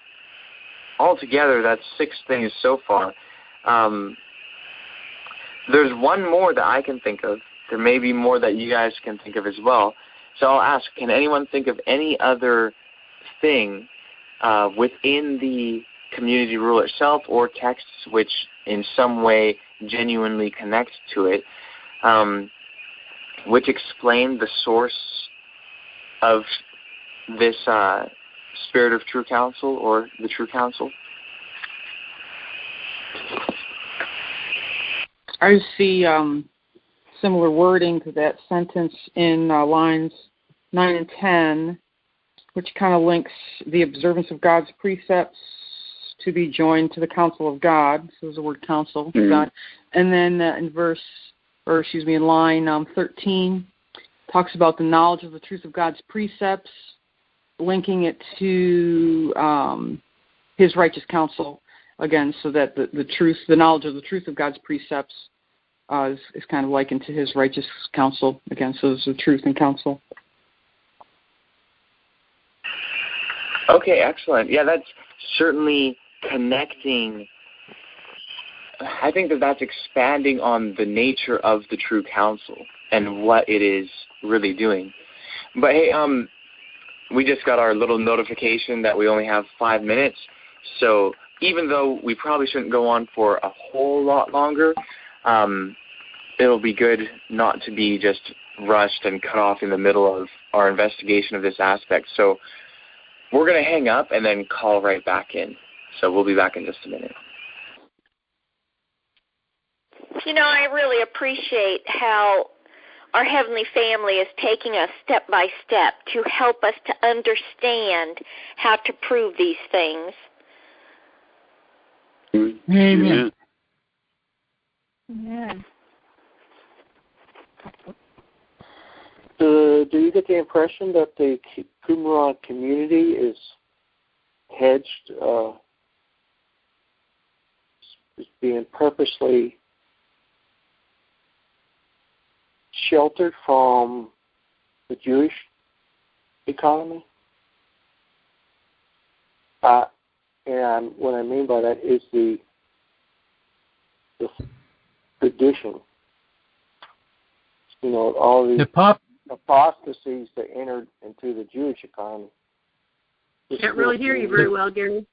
altogether, that's 6 things so far. There's one more that I can think of. There may be more that you guys can think of as well. So I'll ask, can anyone think of any other thing within the community rule itself or texts which in some way genuinely connect to it, which explain the source of this spirit of true counsel or the true counsel? I see similar wording to that sentence in lines 9 and 10, which kind of links the observance of God's precepts to be joined to the counsel of God. So there's the word counsel, God. And then in line 13, talks about the knowledge of the truth of God's precepts, linking it to his righteous counsel, again, so that the knowledge of the truth of God's precepts is kind of likened to his righteous counsel, again, so there's the truth and counsel. Okay, excellent. Yeah, that's certainly connecting. I think that's expanding on the nature of the true counsel and what it is really doing. But hey, we just got our little notification that we only have 5 minutes. So even though we probably shouldn't go on for a whole lot longer, it'll be good not to be just rushed and cut off in the middle of our investigation of this aspect. So we're going to hang up and then call right back in. So we'll be back in just a minute. I really appreciate how our Heavenly Family is taking us step by step to help us to understand how to prove these things. Amen. Amen. Do you get the impression that the Qumran community is hedged, is being purposely sheltered from the Jewish economy? And what I mean by that is the tradition. All the apostasies that entered into the Jewish economy. Can't really hear you very well, Gary.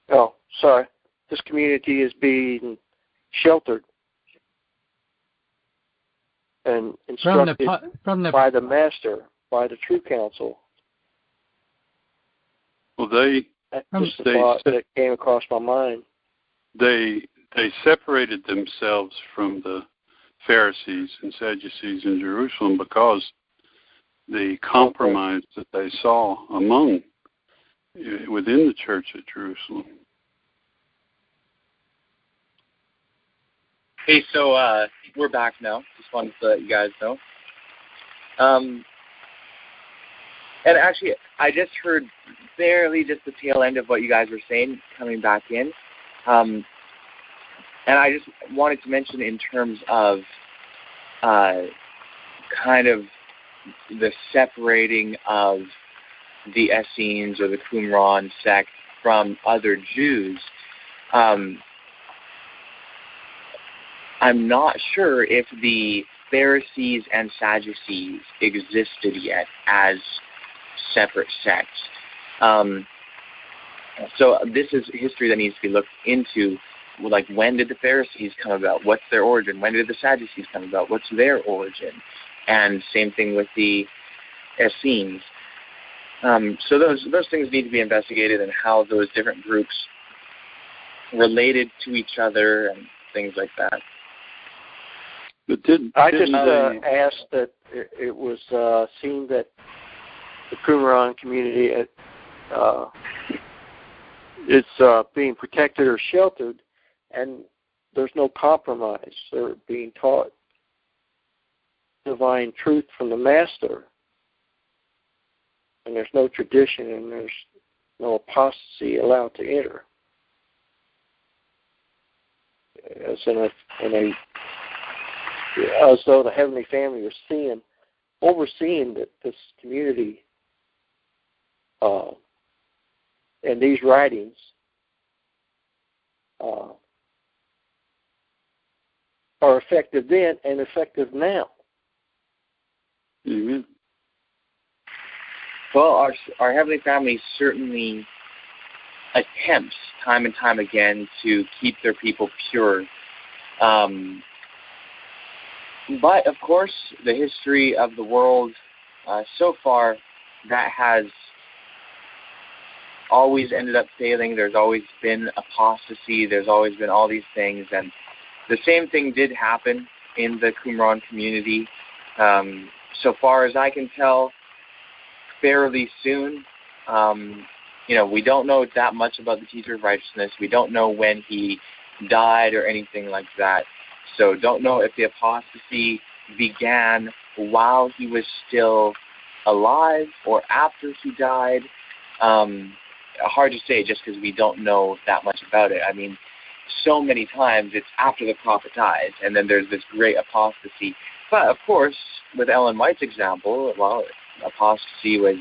Oh, sorry. This community is being sheltered and instructed by the master, by the true counsel. Well, That's the thought that came across my mind. They separated themselves from the Pharisees and Sadducees in Jerusalem because the compromise that they saw within the church at Jerusalem. Hey, so we're back now. Just wanted to let you guys know. And actually, I just heard barely just the tail end of what you guys were saying coming back in. And I just wanted to mention in terms of kind of the separating of the Essenes or the Qumran sect from other Jews. I'm not sure if the Pharisees and Sadducees existed yet as separate sects. So this is history that needs to be looked into. Like, when did the Pharisees come about? What's their origin? When did the Sadducees come about? What's their origin? And same thing with the Essenes. So those things need to be investigated, and how those different groups related to each other and things like that. But I just asked that it was seen that the Qumran community is being protected or sheltered, and there's no compromise. They're being taught divine truth from the master, and there's no tradition, and there's no apostasy allowed to enter. As though the Heavenly Family are overseeing this community, and these writings are effective then and effective now. Mm-hmm. Well, our Heavenly Family certainly attempts time and time again to keep their people pure. But, of course, the history of the world so far, that has always ended up failing. There's always been apostasy. There's always been all these things. And the same thing did happen in the Qumran community. So far as I can tell, fairly soon. We don't know that much about the teacher of righteousness. We don't know when he died or anything like that. So don't know if the apostasy began while he was still alive or after he died. Hard to say just because we don't know that much about it. I mean, so many times it's after the prophet dies, and then there's this great apostasy. But, of course, with Ellen White's example, well, apostasy was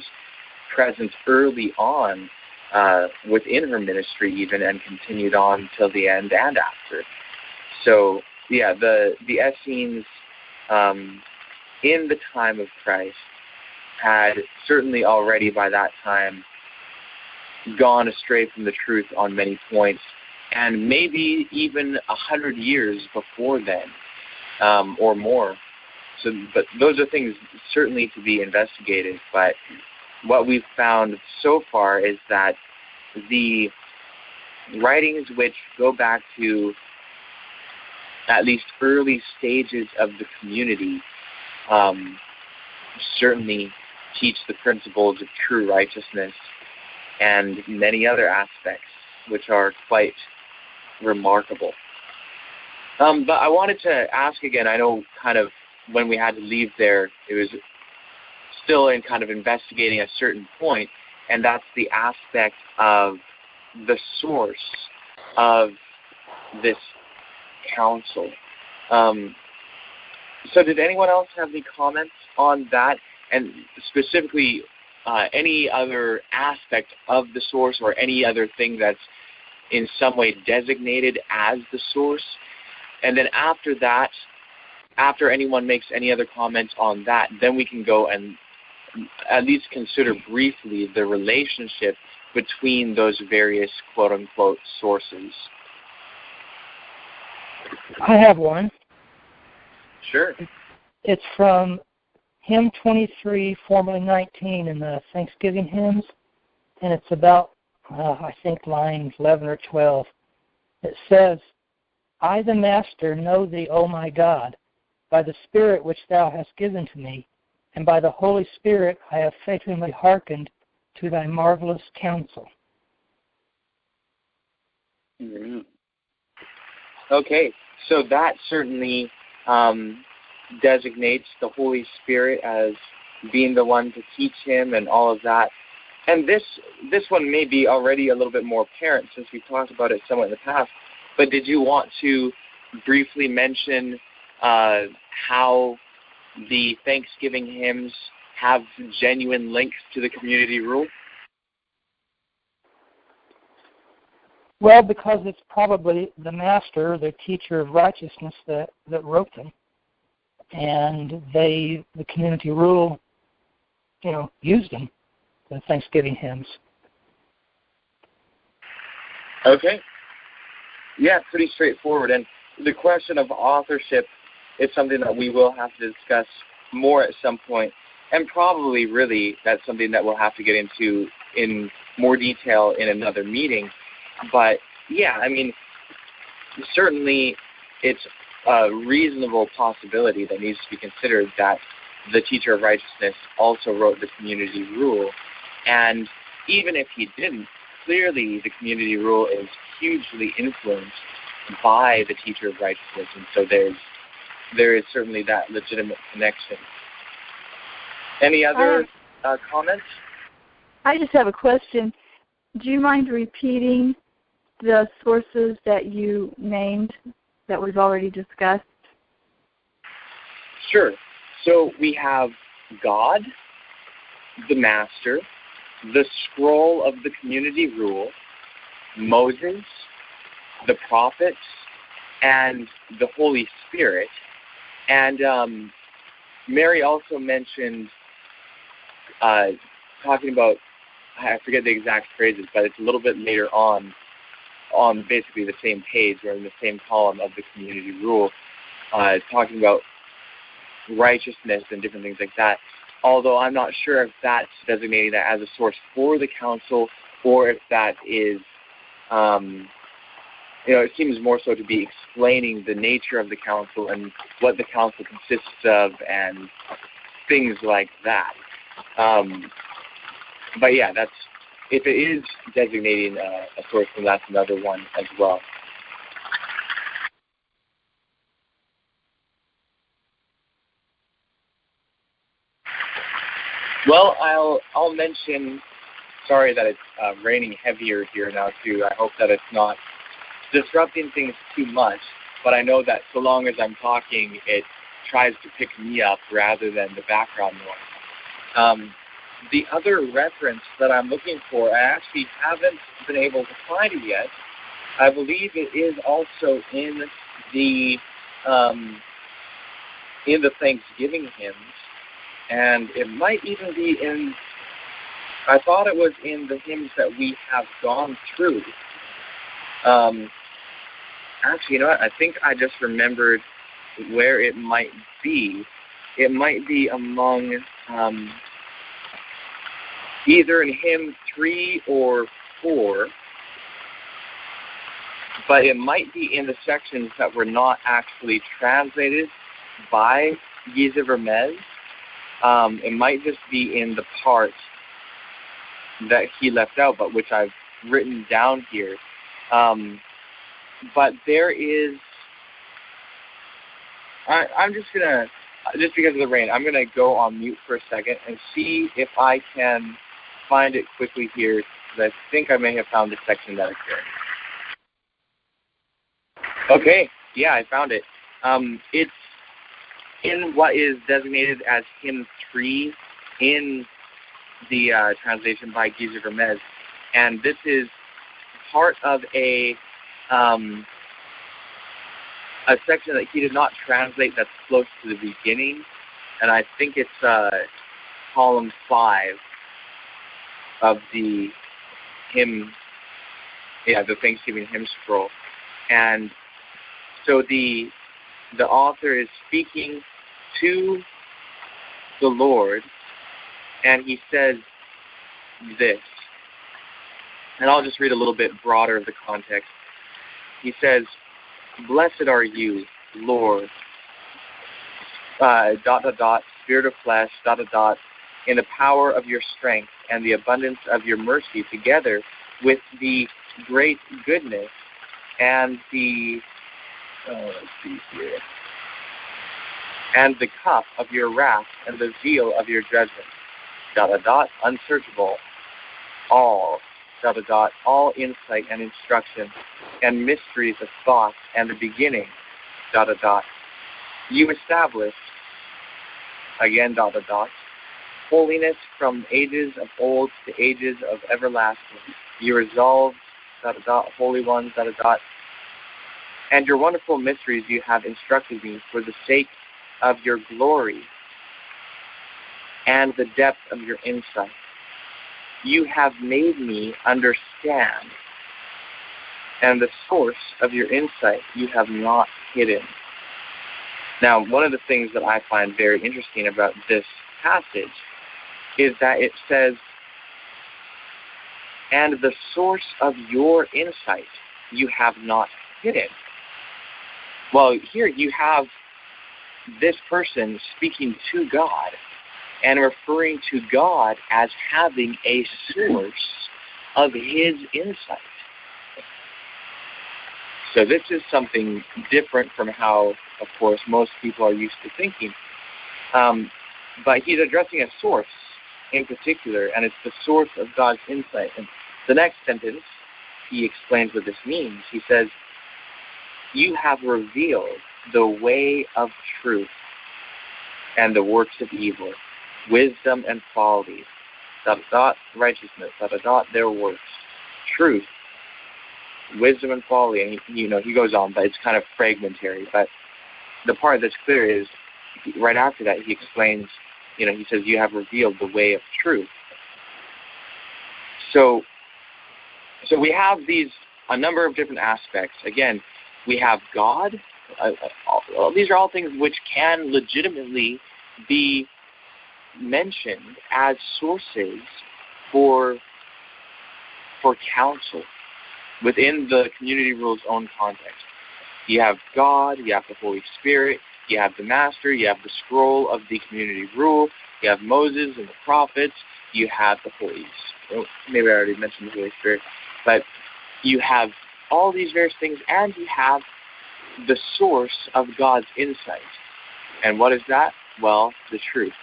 present early on within her ministry even, and continued on till the end and after. So, yeah, the Essenes in the time of Christ had certainly already by that time gone astray from the truth on many points, and maybe even 100 years before then, or more. So, but those are things certainly to be investigated. But what we've found so far is that the writings which go back to at least early stages of the community certainly teach the principles of true righteousness and many other aspects which are quite remarkable. But I wanted to ask again, I know kind of when we had to leave there, it was still in kind of investigating a certain point, and that's the aspect of the source of this counsel. So did anyone else have any comments on that? And specifically, any other aspect of the source or any other thing that's in some way designated as the source? And then after that, after anyone makes any other comments on that, then we can go and at least consider briefly the relationship between those various quote-unquote sources. I have one. Sure. It's from hymn 23, formerly 19 in the Thanksgiving hymns, and it's about, I think, lines 11 or 12. It says, I, the Master, know thee, O my God, by the Spirit which thou hast given to me, and by the Holy Spirit I have faithfully hearkened to thy marvelous counsel. Mm-hmm. Okay, so that certainly designates the Holy Spirit as being the one to teach him and all of that. And this one may be already a little bit more apparent since we've talked about it somewhat in the past, but did you want to briefly mention how the Thanksgiving hymns have genuine links to the community rule? Well, because it's probably the master, the teacher of righteousness that wrote them. And the community rule, used them, the Thanksgiving hymns. Okay. Yeah, pretty straightforward. And the question of authorship is something that we will have to discuss more at some point. And probably really that's something that we'll have to get into in more detail in another meeting. But, yeah, I mean, certainly it's a reasonable possibility that needs to be considered that the teacher of righteousness also wrote the community rule. And even if he didn't, clearly the community rule is hugely influenced by the teacher of righteousness. And so there is certainly that legitimate connection. Any other comments? I just have a question. Do you mind repeating the sources that you named that we've already discussed? Sure. So we have God, the Master, the scroll of the community rule, Moses, the prophets, and the Holy Spirit. And Mary also mentioned talking about, I forget the exact phrases, but it's a little bit later on basically the same page or in the same column of the community rule, talking about righteousness and different things like that. Although I'm not sure if that's designating that as a source for the council or if that is, it seems more so to be explaining the nature of the council and what the council consists of and things like that. But yeah, that's, if it is designating a source, then that's another one as well. Well, I'll mention, sorry that it's raining heavier here now too. I hope that it's not disrupting things too much, but I know that so long as I'm talking, it tries to pick me up rather than the background noise. The other reference that I'm looking for, I actually haven't been able to find it yet. I believe it is also in the Thanksgiving hymns, and it might even be in, I thought it was in the hymns that we have gone through. Actually, you know what? I think I just remembered where it might be. It might be among either in hymn 3 or 4, but it might be in the sections that were not actually translated by Giza Vermes. It might just be in the parts that he left out, but which I've written down here. But there is, I'm just going to, just because of the rain, I'm going to go on mute for a second and see if I can find it quickly here, because I think I may have found the section that it's in. Okay, yeah, I found it. It's in what is designated as hymn 3 in the translation by Giza Vermes, and this is part of a section that he did not translate that's close to the beginning, and I think it's column 5 of the hymn, the Thanksgiving hymn scroll. And so the author is speaking to the Lord, and he says this, and I'll just read a little bit broader of the context. He says, "Blessed are you, Lord, ... spirit of flesh, ... in the power of your strength and the abundance of your mercy, together with the great goodness and the and the cup of your wrath and the zeal of your judgment, ... unsearchable, all ... all insight and instruction and mysteries of thought and the beginning, ... you established, again, ... holiness from ages of old to ages of everlasting. You resolved, ... holy ones, ... and your wonderful mysteries you have instructed me for the sake of your glory and the depth of your insight. You have made me understand, and the source of your insight you have not hidden." Now, one of the things that I find very interesting about this passage is that it says, "and the source of your insight you have not hidden." Well, here you have this person speaking to God and referring to God as having a source of his insight. So this is something different from how, of course, most people are used to thinking. But he's addressing a source in particular, and it's the source of God's insight. And the next sentence, he explains what this means. He says, "You have revealed the way of truth and the works of evil, wisdom and folly, ... righteousness, ... their works, truth, wisdom and folly." And he goes on, but it's kind of fragmentary. But the part that's clear is, right after that, he explains, he says, "You have revealed the way of truth." So we have a number of different aspects. Again, we have God. These are all things which can legitimately be mentioned as sources for counsel within the community rule's own context. You have God, you have the Holy Spirit, you have the Master, you have the scroll of the community rule, you have Moses and the prophets, you have the Holy Spirit. Maybe I already mentioned the Holy Spirit, but you have all these various things, and you have the source of God's insight. And what is that? Well, the truth.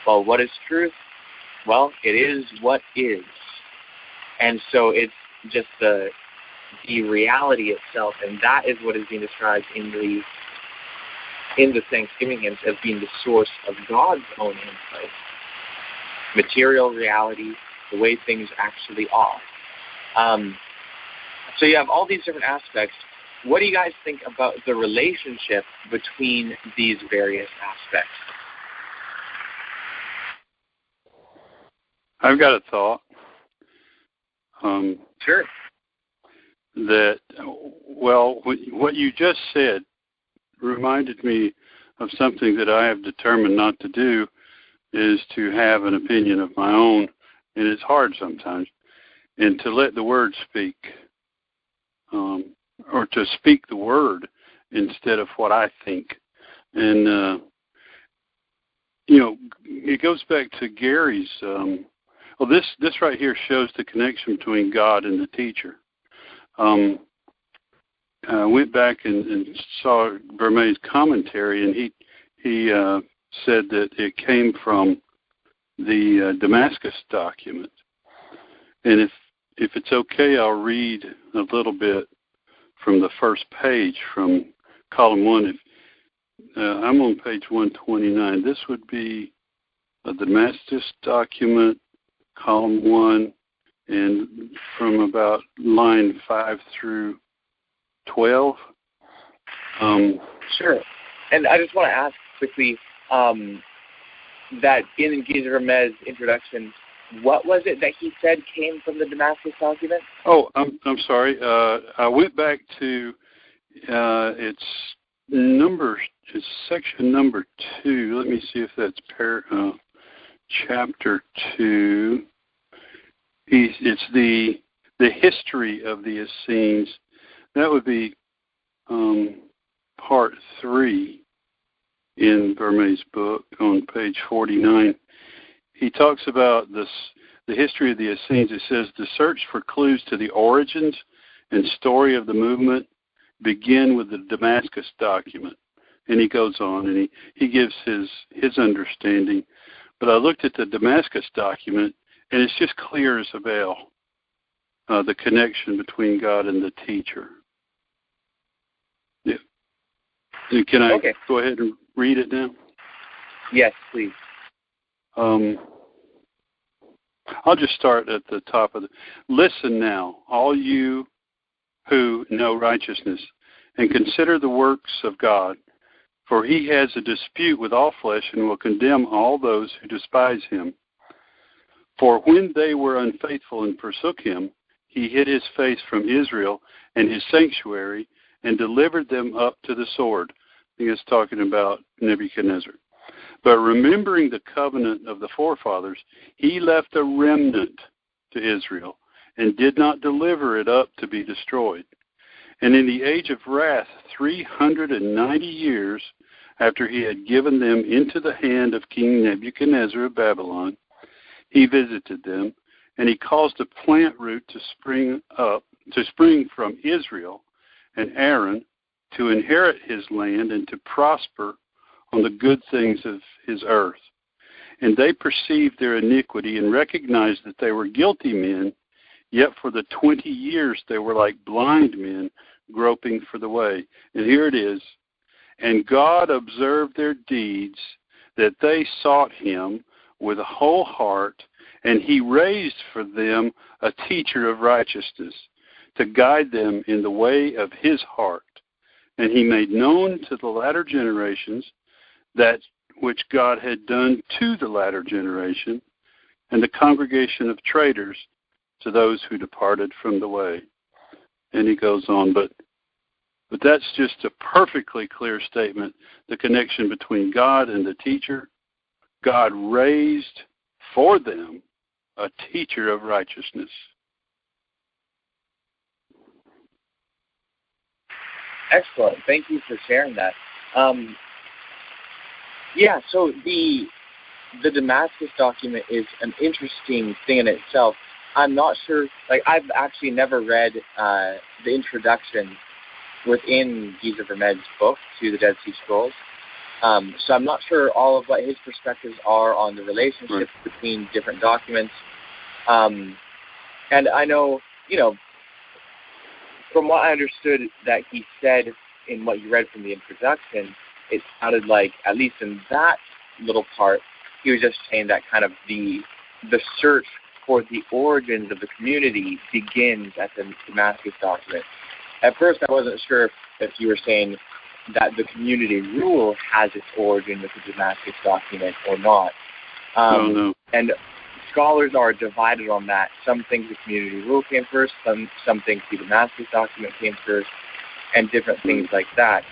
Well, what is truth? Well, it is what is. And so it's just the reality itself, and that is what is being described in the Thanksgiving hymns as being the source of God's own insight. Material reality, the way things actually are. So you have all these different aspects. What do you guys think about the relationship between these various aspects? I've got a thought. Sure. What you just said reminded me of something that I have determined not to do, is to have an opinion of my own and it's hard sometimes, and to let the Word speak, or to speak the Word instead of what I think. And, it goes back to Gary's, this right here shows the connection between God and the teacher. I went back and saw Vermey's commentary, and he said that it came from the Damascus document. And if it's okay, I'll read a little bit from the first page from column 1. I'm on page 129. This would be a Damascus document, column 1, and from about line 5 through 12. Sure. And I just want to ask quickly that in Geezer Vermey's introduction, what was it that he said came from the Damascus document? Oh, I'm sorry. I went back to it's section number 2. Let me see if that's chapter 2. It's the history of the Essenes. That would be part 3 in Vermey's book on page 49. He talks about the history of the Essenes. It says the search for clues to the origins and story of the movement begin with the Damascus document. And he goes on and he gives his understanding. But I looked at the Damascus document, and it's just clear as a bell, the connection between God and the teacher. Yeah. Can I go ahead and read it now? Yes, please. I'll just start at the top of Listen now, all you who know righteousness, and consider the works of God, for he has a dispute with all flesh and will condemn all those who despise him. For when they were unfaithful and forsook him, he hid his face from Israel and his sanctuary and delivered them up to the sword. I think it's talking about Nebuchadnezzar. But remembering the covenant of the forefathers, he left a remnant to Israel and did not deliver it up to be destroyed. And in the age of wrath, 390 years after he had given them into the hand of King Nebuchadnezzar of Babylon, he visited them, and he caused a plant root to spring from Israel and Aaron to inherit his land and to prosper on the good things of his earth. And they perceived their iniquity and recognized that they were guilty men, yet for the 20 years they were like blind men groping for the way. And here it is. And God observed their deeds, that they sought him with a whole heart, and he raised for them a teacher of righteousness to guide them in the way of his heart. And he made known to the latter generations that which God had done to the latter generation, and the congregation of traitors to those who departed from the way. And he goes on, but that's just a perfectly clear statement, the connection between God and the teacher. God raised for them a teacher of righteousness. Excellent. Thank you for sharing that. So the Damascus document is an interesting thing in itself. I'm not sure, I've actually never read the introduction within Geezer Vermey's book to the Dead Sea Scrolls. So I'm not sure all of what his perspectives are on the relationship between different documents. And I know, from what I understood that he said in what you read from the introduction, it sounded like, at least in that little part, he was just saying that kind of the search for the origins of the community begins at the Damascus document. At first, I wasn't sure if you were saying that the community rule has its origin with the Damascus document or not. No. And scholars are divided on that. Some think the community rule came first, some think the Damascus document came first, and different things like that.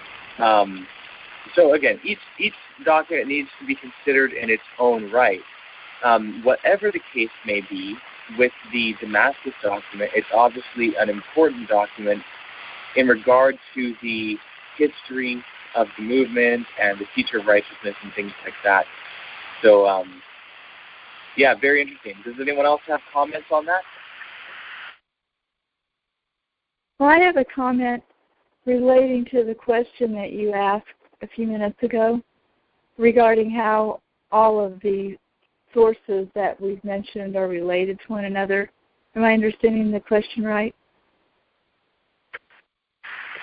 So again, each document needs to be considered in its own right. whatever the case may be with the Damascus document, it's obviously an important document in regard to the history of the movement and the future of righteousness and things like that. So, yeah, very interesting. Does anyone else have comments on that? Well, I have a comment relating to the question that you asked a few minutes ago regarding how all of the sources that we've mentioned are related to one another. Am I understanding the question right?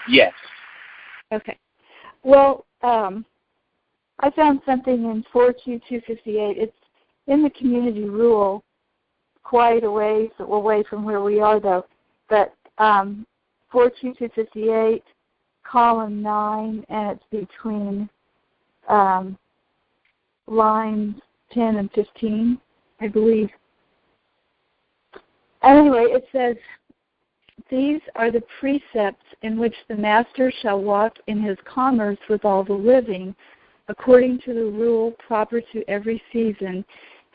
Yes. Okay. Well, I found something in 4Q258. It's in the community rule, quite away from where we are, though. But 4Q258, column 9, and it's between lines 10 and 15, I believe. Anyway, it says, "These are the precepts in which the master shall walk in his commerce with all the living, according to the rule proper to every season,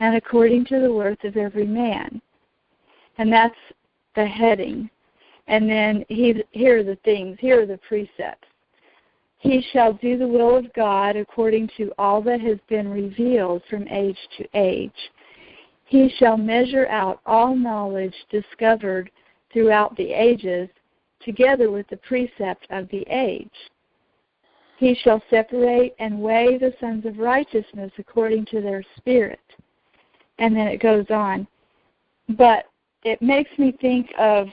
and according to the worth of every man." And that's the heading. And then here are the things, here are the precepts. "He shall do the will of God according to all that has been revealed from age to age. He shall measure out all knowledge discovered throughout the ages, together with the precept of the age. He shall separate and weigh the sons of righteousness according to their spirit." And then it goes on. But it makes me think of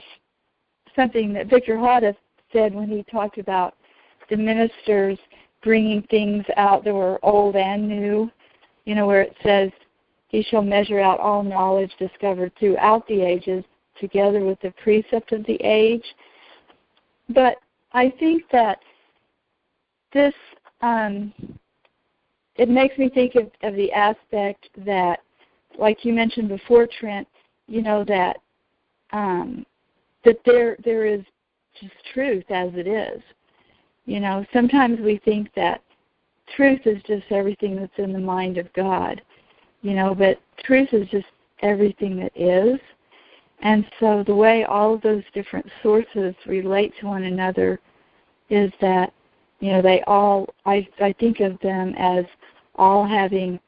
something that Victor Hada said when he talked about the ministers bringing things out that were old and new, where it says, "He shall measure out all knowledge discovered throughout the ages, together with the precept of the age." But I think that this, it makes me think of the aspect that, like you mentioned before, Trent, that there is just truth as it is. Sometimes we think that truth is just everything that's in the mind of God, but truth is just everything that is. And so the way all of those different sources relate to one another is that, they all, I think of them as all having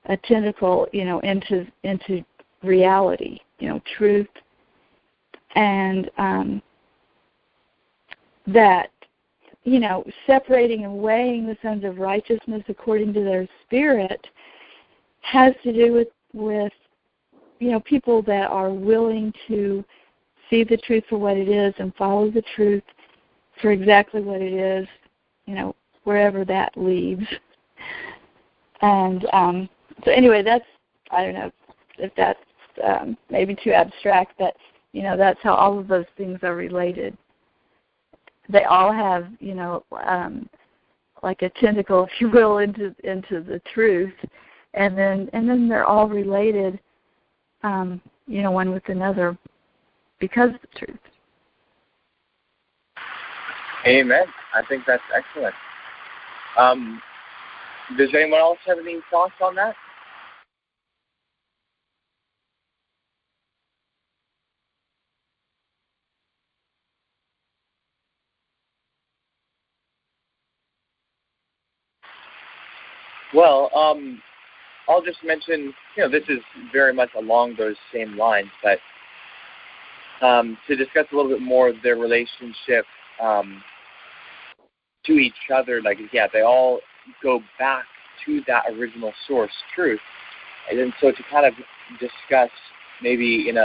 a tentacle, into reality, truth. And that, separating and weighing the sons of righteousness according to their spirit has to do with people that are willing to see the truth for what it is and follow the truth for exactly what it is, wherever that leads. And so anyway, I don't know if that's maybe too abstract, but, that's how all of those things are related. They all have, like a tentacle, if you will, into the truth, and then they're all related, one with another because of the truth. Amen. I think that's excellent. Does anyone else have any thoughts on that? Well, I'll just mention, this is very much along those same lines, but to discuss a little bit more of their relationship to each other, they all go back to that original source, truth. And then so to kind of discuss maybe in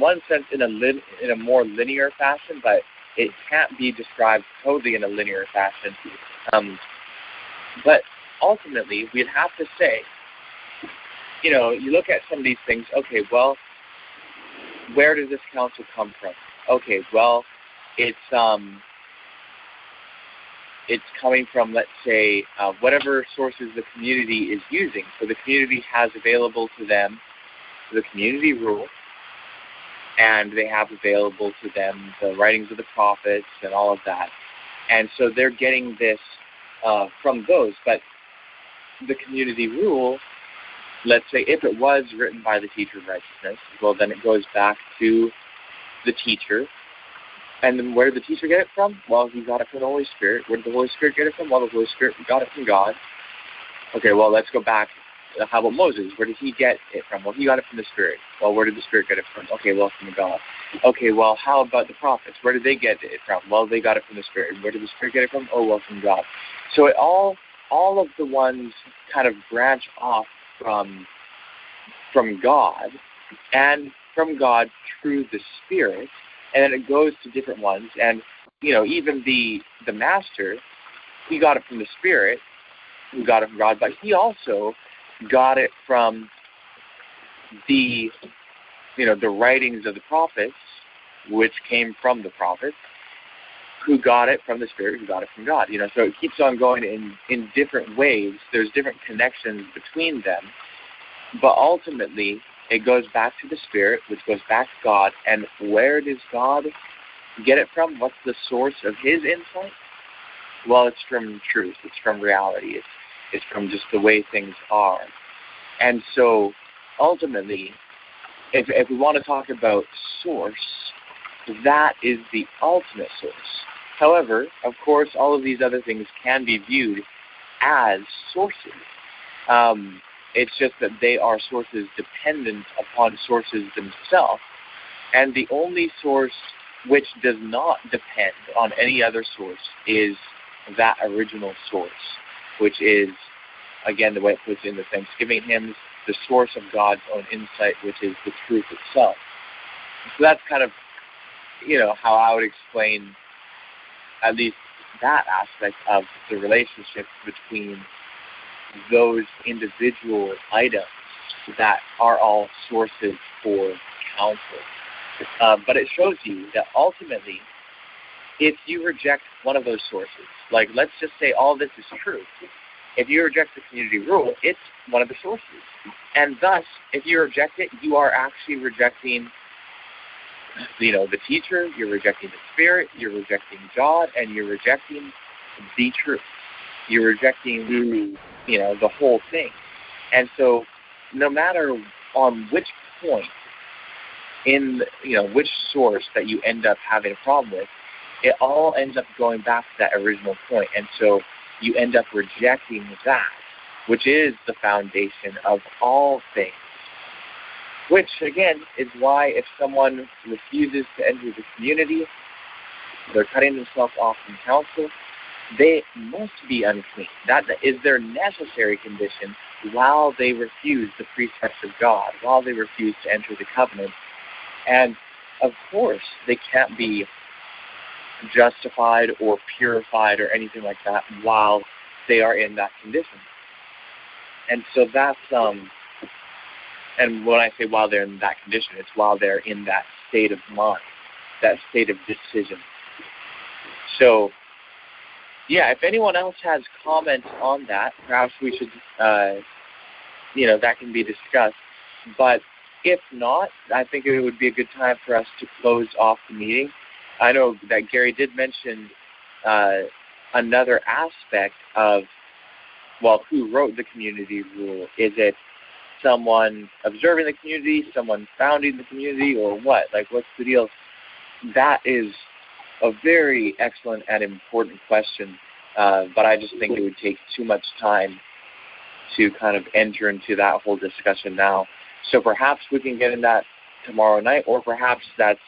one sense in a more linear fashion, but it can't be described totally in a linear fashion. But ultimately, we'd have to say, you look at some of these things, okay, well, where does this counsel come from? Okay, well, it's coming from, let's say, whatever sources the community is using. So the community has available to them the community rule, and they have available to them the writings of the prophets and all of that. And so they're getting this from those. But the community rule let's say if it was written by the teacher of righteousness, well, then it goes back to the teacher. And then where did the teacher get it from? Well, he got it from the Holy Spirit. Where did the Holy Spirit get it from? Well, the Holy Spirit got it from God. Okay, well, let's go back. How about Moses? Where did he get it from? Well, he got it from the Spirit. Well, where did the Spirit get it from? Okay, well, from God. Okay, well, how about the prophets? Where did they get it from? Well, they got it from the Spirit. Where did the Spirit get it from? Oh, well, from God. So it all of the ones kind of branch off from God, and from God through the Spirit, and then it goes to different ones. And, even the Master, he got it from the Spirit, who got it from God, but he also got it from the writings of the prophets, which came from the prophets, who got it from the Spirit, who got it from God. So it keeps on going in different ways. There's different connections between them, but ultimately it goes back to the Spirit, which goes back to God. And where does God get it from? What's the source of his insight? Well, it's from truth. It's from reality. It's from just the way things are. And so ultimately, if we want to talk about source, that is the ultimate source. However, of course, all of these other things can be viewed as sources. It's just that they are sources dependent upon sources themselves. And the only source which does not depend on any other source is that original source, which is, again, the way it puts in the Thanksgiving hymns, the source of God's own insight, which is the truth itself. So that's kind of, how I would explain at least that aspect of the relationship between those individual items that are all sources for counsel. But it shows you that ultimately, if you reject one of those sources, like let's just say all this is true, if you reject the community rule, it's one of the sources. And thus, if you reject it, you are actually rejecting, the teacher, you're rejecting the Spirit, you're rejecting God, and you're rejecting the truth. You're rejecting, the whole thing. And so, no matter on which point in, which source that you end up having a problem with, it all ends up going back to that original point. And so you end up rejecting that, which is the foundation of all things. Which, again, is why if someone refuses to enter the community, they're cutting themselves off from counsel, they must be unclean. That is their necessary condition while they refuse the precepts of God, while they refuse to enter the covenant. And, of course, they can't be justified or purified or anything like that while they are in that condition. And so that's, and when I say while they're in that condition, it's while they're in that state of mind, that state of decision. So, yeah, if anyone else has comments on that, perhaps we should, that can be discussed. But if not, I think it would be a good time for us to close off the meeting. I know that Gary did mention another aspect of, who wrote the community rule. Is it someone observing the community, someone founding the community, or what? Like, what's the deal? That is a very excellent and important question, but I just think it would take too much time to kind of enter into that whole discussion now. So perhaps we can get in that tomorrow night, or perhaps that's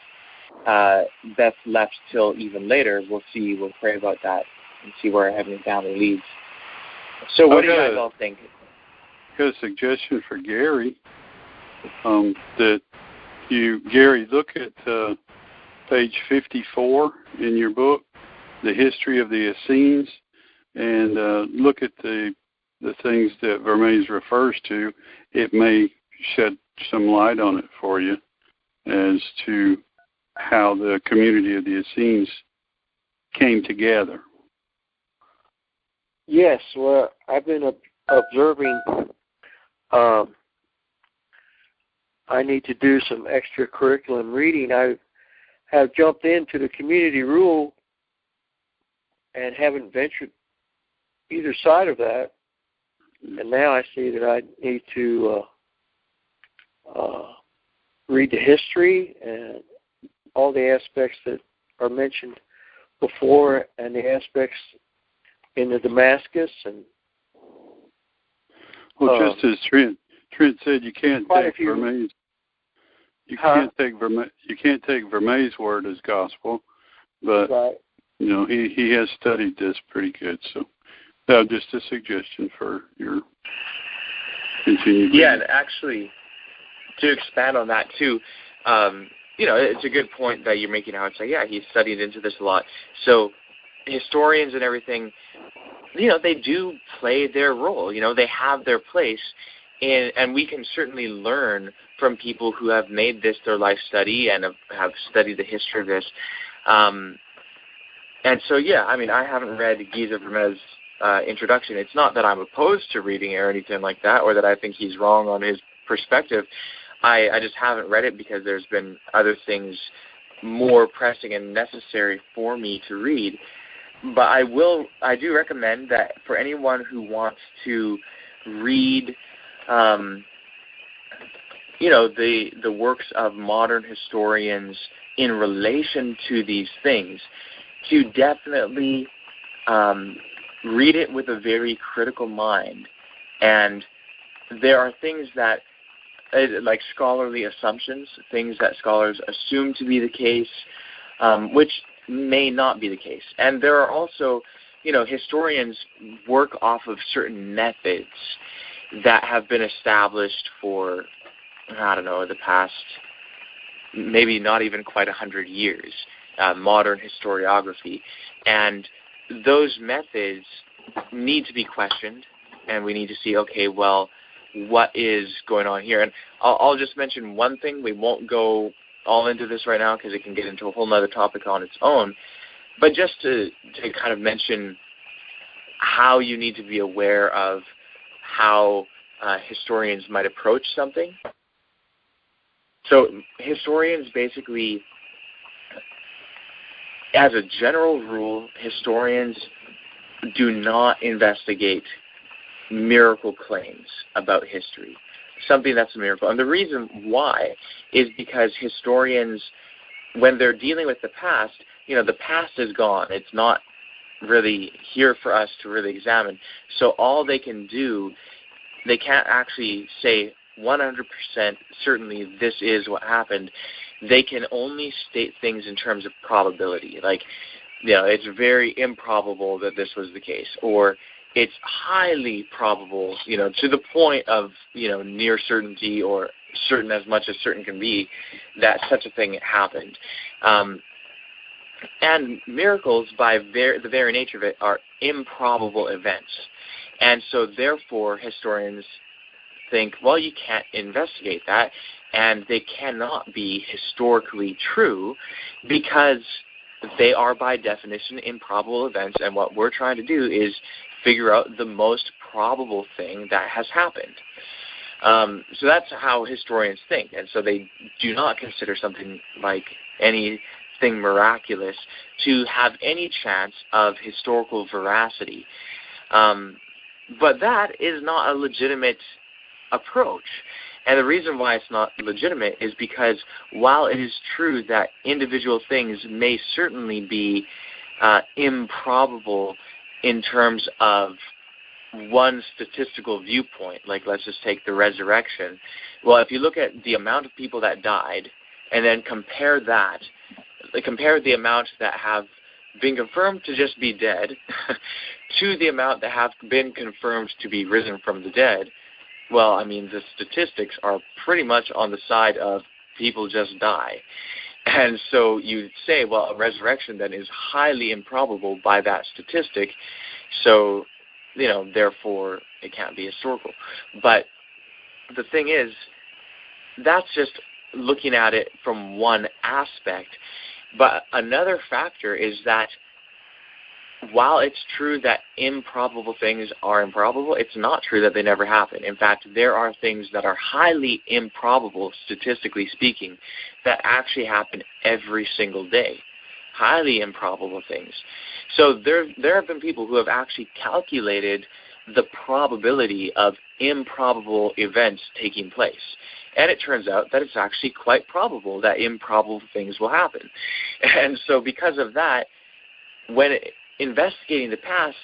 left till even later. We'll see. We'll pray about that and see where our Heavenly Family leads. So what do you guys all think? Got a suggestion for Gary. Gary, look at page 54 in your book, the history of the Essenes, and look at the things that Vermes refers to. It may shed some light on it for you as to how the community of the Essenes came together. Yes, well, I've been observing. I need to do some extracurricular reading. I have jumped into the community rule and haven't ventured either side of that. And now I see that I need to read the history and all the aspects that are mentioned before, and the aspects in the Damascus. And well, just as Trent said, you can't take Vermeer's. You can't take Vermeer's word as gospel, but right. He has studied this pretty good. So that was just a suggestion for your continued. Yeah, and actually, to expand on that too, it's a good point that you're making. How it's like, yeah, he's studied into this a lot. So historians and everything, they do play their role. They have their place, and we can certainly learn from people who have made this their life study and have studied the history of this. And so, yeah, I mean, I haven't read Giza Vermeer's introduction. It's not that I'm opposed to reading it or anything like that, or that I think he's wrong on his perspective. I just haven't read it because there's been other things more pressing and necessary for me to read. But I do recommend that for anyone who wants to read, the works of modern historians in relation to these things, to definitely read it with a very critical mind. And there are things that, like scholarly assumptions, things that scholars assume to be the case, which may not be the case. And there are also, historians work off of certain methods that have been established for, the past maybe not even quite 100 years, modern historiography. And those methods need to be questioned, and we need to see, okay, well, what is going on here? And I'll just mention one thing. We won't go all into this right now because it can get into a whole other topic on its own. But just to kind of mention how you need to be aware of how historians might approach something. So historians basically, as a general rule, historians do not investigate miracle claims about history, something that's a miracle. And the reason why is because historians, when they're dealing with the past, the past is gone. It's not really here for us to really examine. So all they can do, they can't actually say 100% certainly this is what happened. They can only state things in terms of probability. Like, it's very improbable that this was the case, or it's highly probable, to the point of, near certainty, or certain as much as certain can be, that such a thing happened. And miracles, by the very nature of it, are improbable events. And so therefore historians think, well, you can't investigate that, and they cannot be historically true because they are by definition improbable events, and what we're trying to do is figure out the most probable thing that has happened. So that's how historians think, and so they do not consider something like anything miraculous to have any chance of historical veracity. But that is not a legitimate approach. And the reason why it's not legitimate is because while it is true that individual things may certainly be improbable in terms of one statistical viewpoint, like let's just take the resurrection. Well, if you look at the amount of people that died and then compare the amount that have been confirmed to just be dead to the amount that have been confirmed to be risen from the dead, well, I mean, the statistics are pretty much on the side of people just die. And so you say, well, a resurrection then is highly improbable by that statistic, so, therefore it can't be historical. But the thing is, that's just looking at it from one aspect. But another factor is that while it's true that improbable things are improbable, it's not true that they never happen. In fact, there are things that are highly improbable, statistically speaking, that actually happen every single day. Highly improbable things. So there have been people who have actually calculated the probability of improbable events taking place. And it turns out that it's actually quite probable that improbable things will happen. And so because of that, when investigating the past,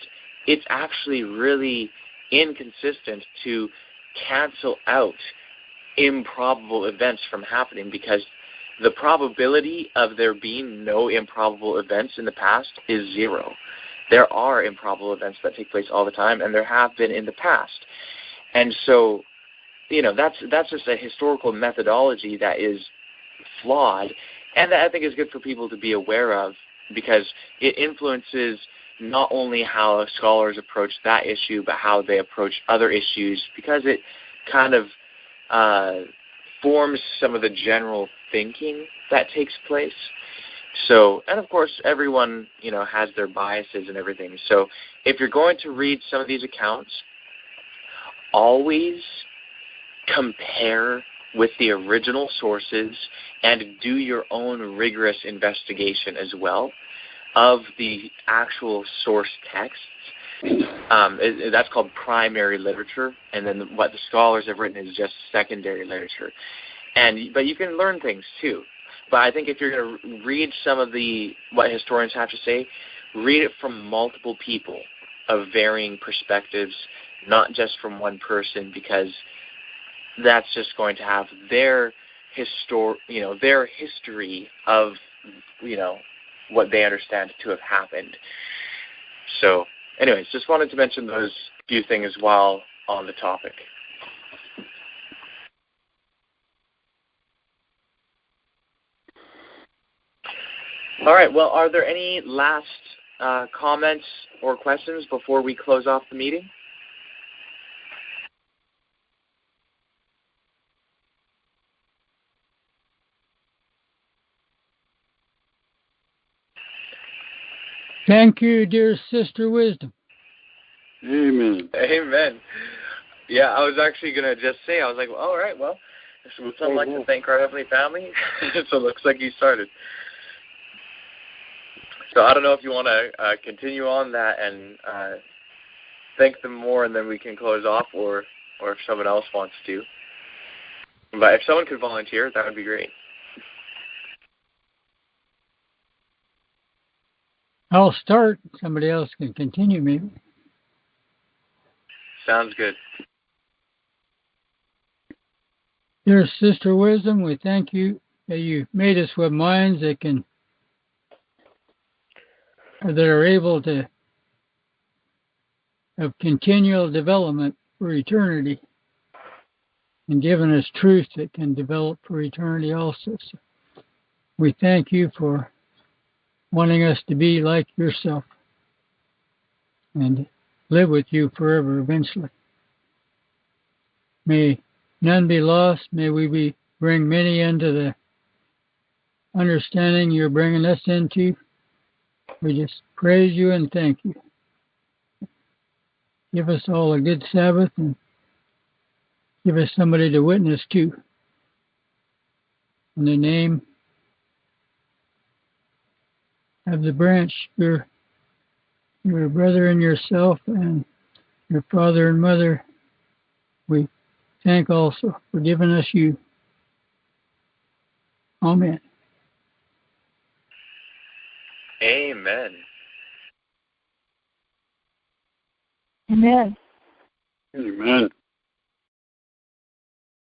it's actually really inconsistent to cancel out improbable events from happening, because the probability of there being no improbable events in the past is zero. There are improbable events that take place all the time, and there have been in the past. And so, that's just a historical methodology that is flawed, and that I think is good for people to be aware of, because it influences not only how scholars approach that issue, but how they approach other issues, because it kind of forms some of the general thinking that takes place. So, and of course, everyone, has their biases and everything. So if you're going to read some of these accounts, always compare with the original sources and do your own rigorous investigation as well of the actual source texts. That's called primary literature, and then what the scholars have written is just secondary literature. But you can learn things too. But I think if you're going to read some of what historians have to say, read it from multiple people of varying perspectives, not just from one person, because that's just going to have their history of what they understand to have happened. So, anyways, just wanted to mention those few things while on the topic. All right. Well, are there any last comments or questions before we close off the meeting? Thank you, dear Sister Wisdom. Amen. Amen. Yeah, I was actually going to just say, I was like, well, all right, well, would someone like to thank our Heavenly Family? So it looks like you started. So I don't know if you want to continue on that and thank them more, and then we can close off, or if someone else wants to. But if someone could volunteer, that would be great. I'll start. Somebody else can continue, maybe. Sounds good. Dear Sister Wisdom, we thank you that you made us with minds that are able to have continual development for eternity, and given us truth that can develop for eternity also. So we thank you for wanting us to be like yourself and live with you forever eventually. May none be lost. May we bring many into the understanding you're bringing us into. We just praise you and thank you. Give us all a good Sabbath, and give us somebody to witness to. In the name of the branch, your brother and yourself and your father and mother, we thank also for giving us you. Amen. Amen. Amen. Amen.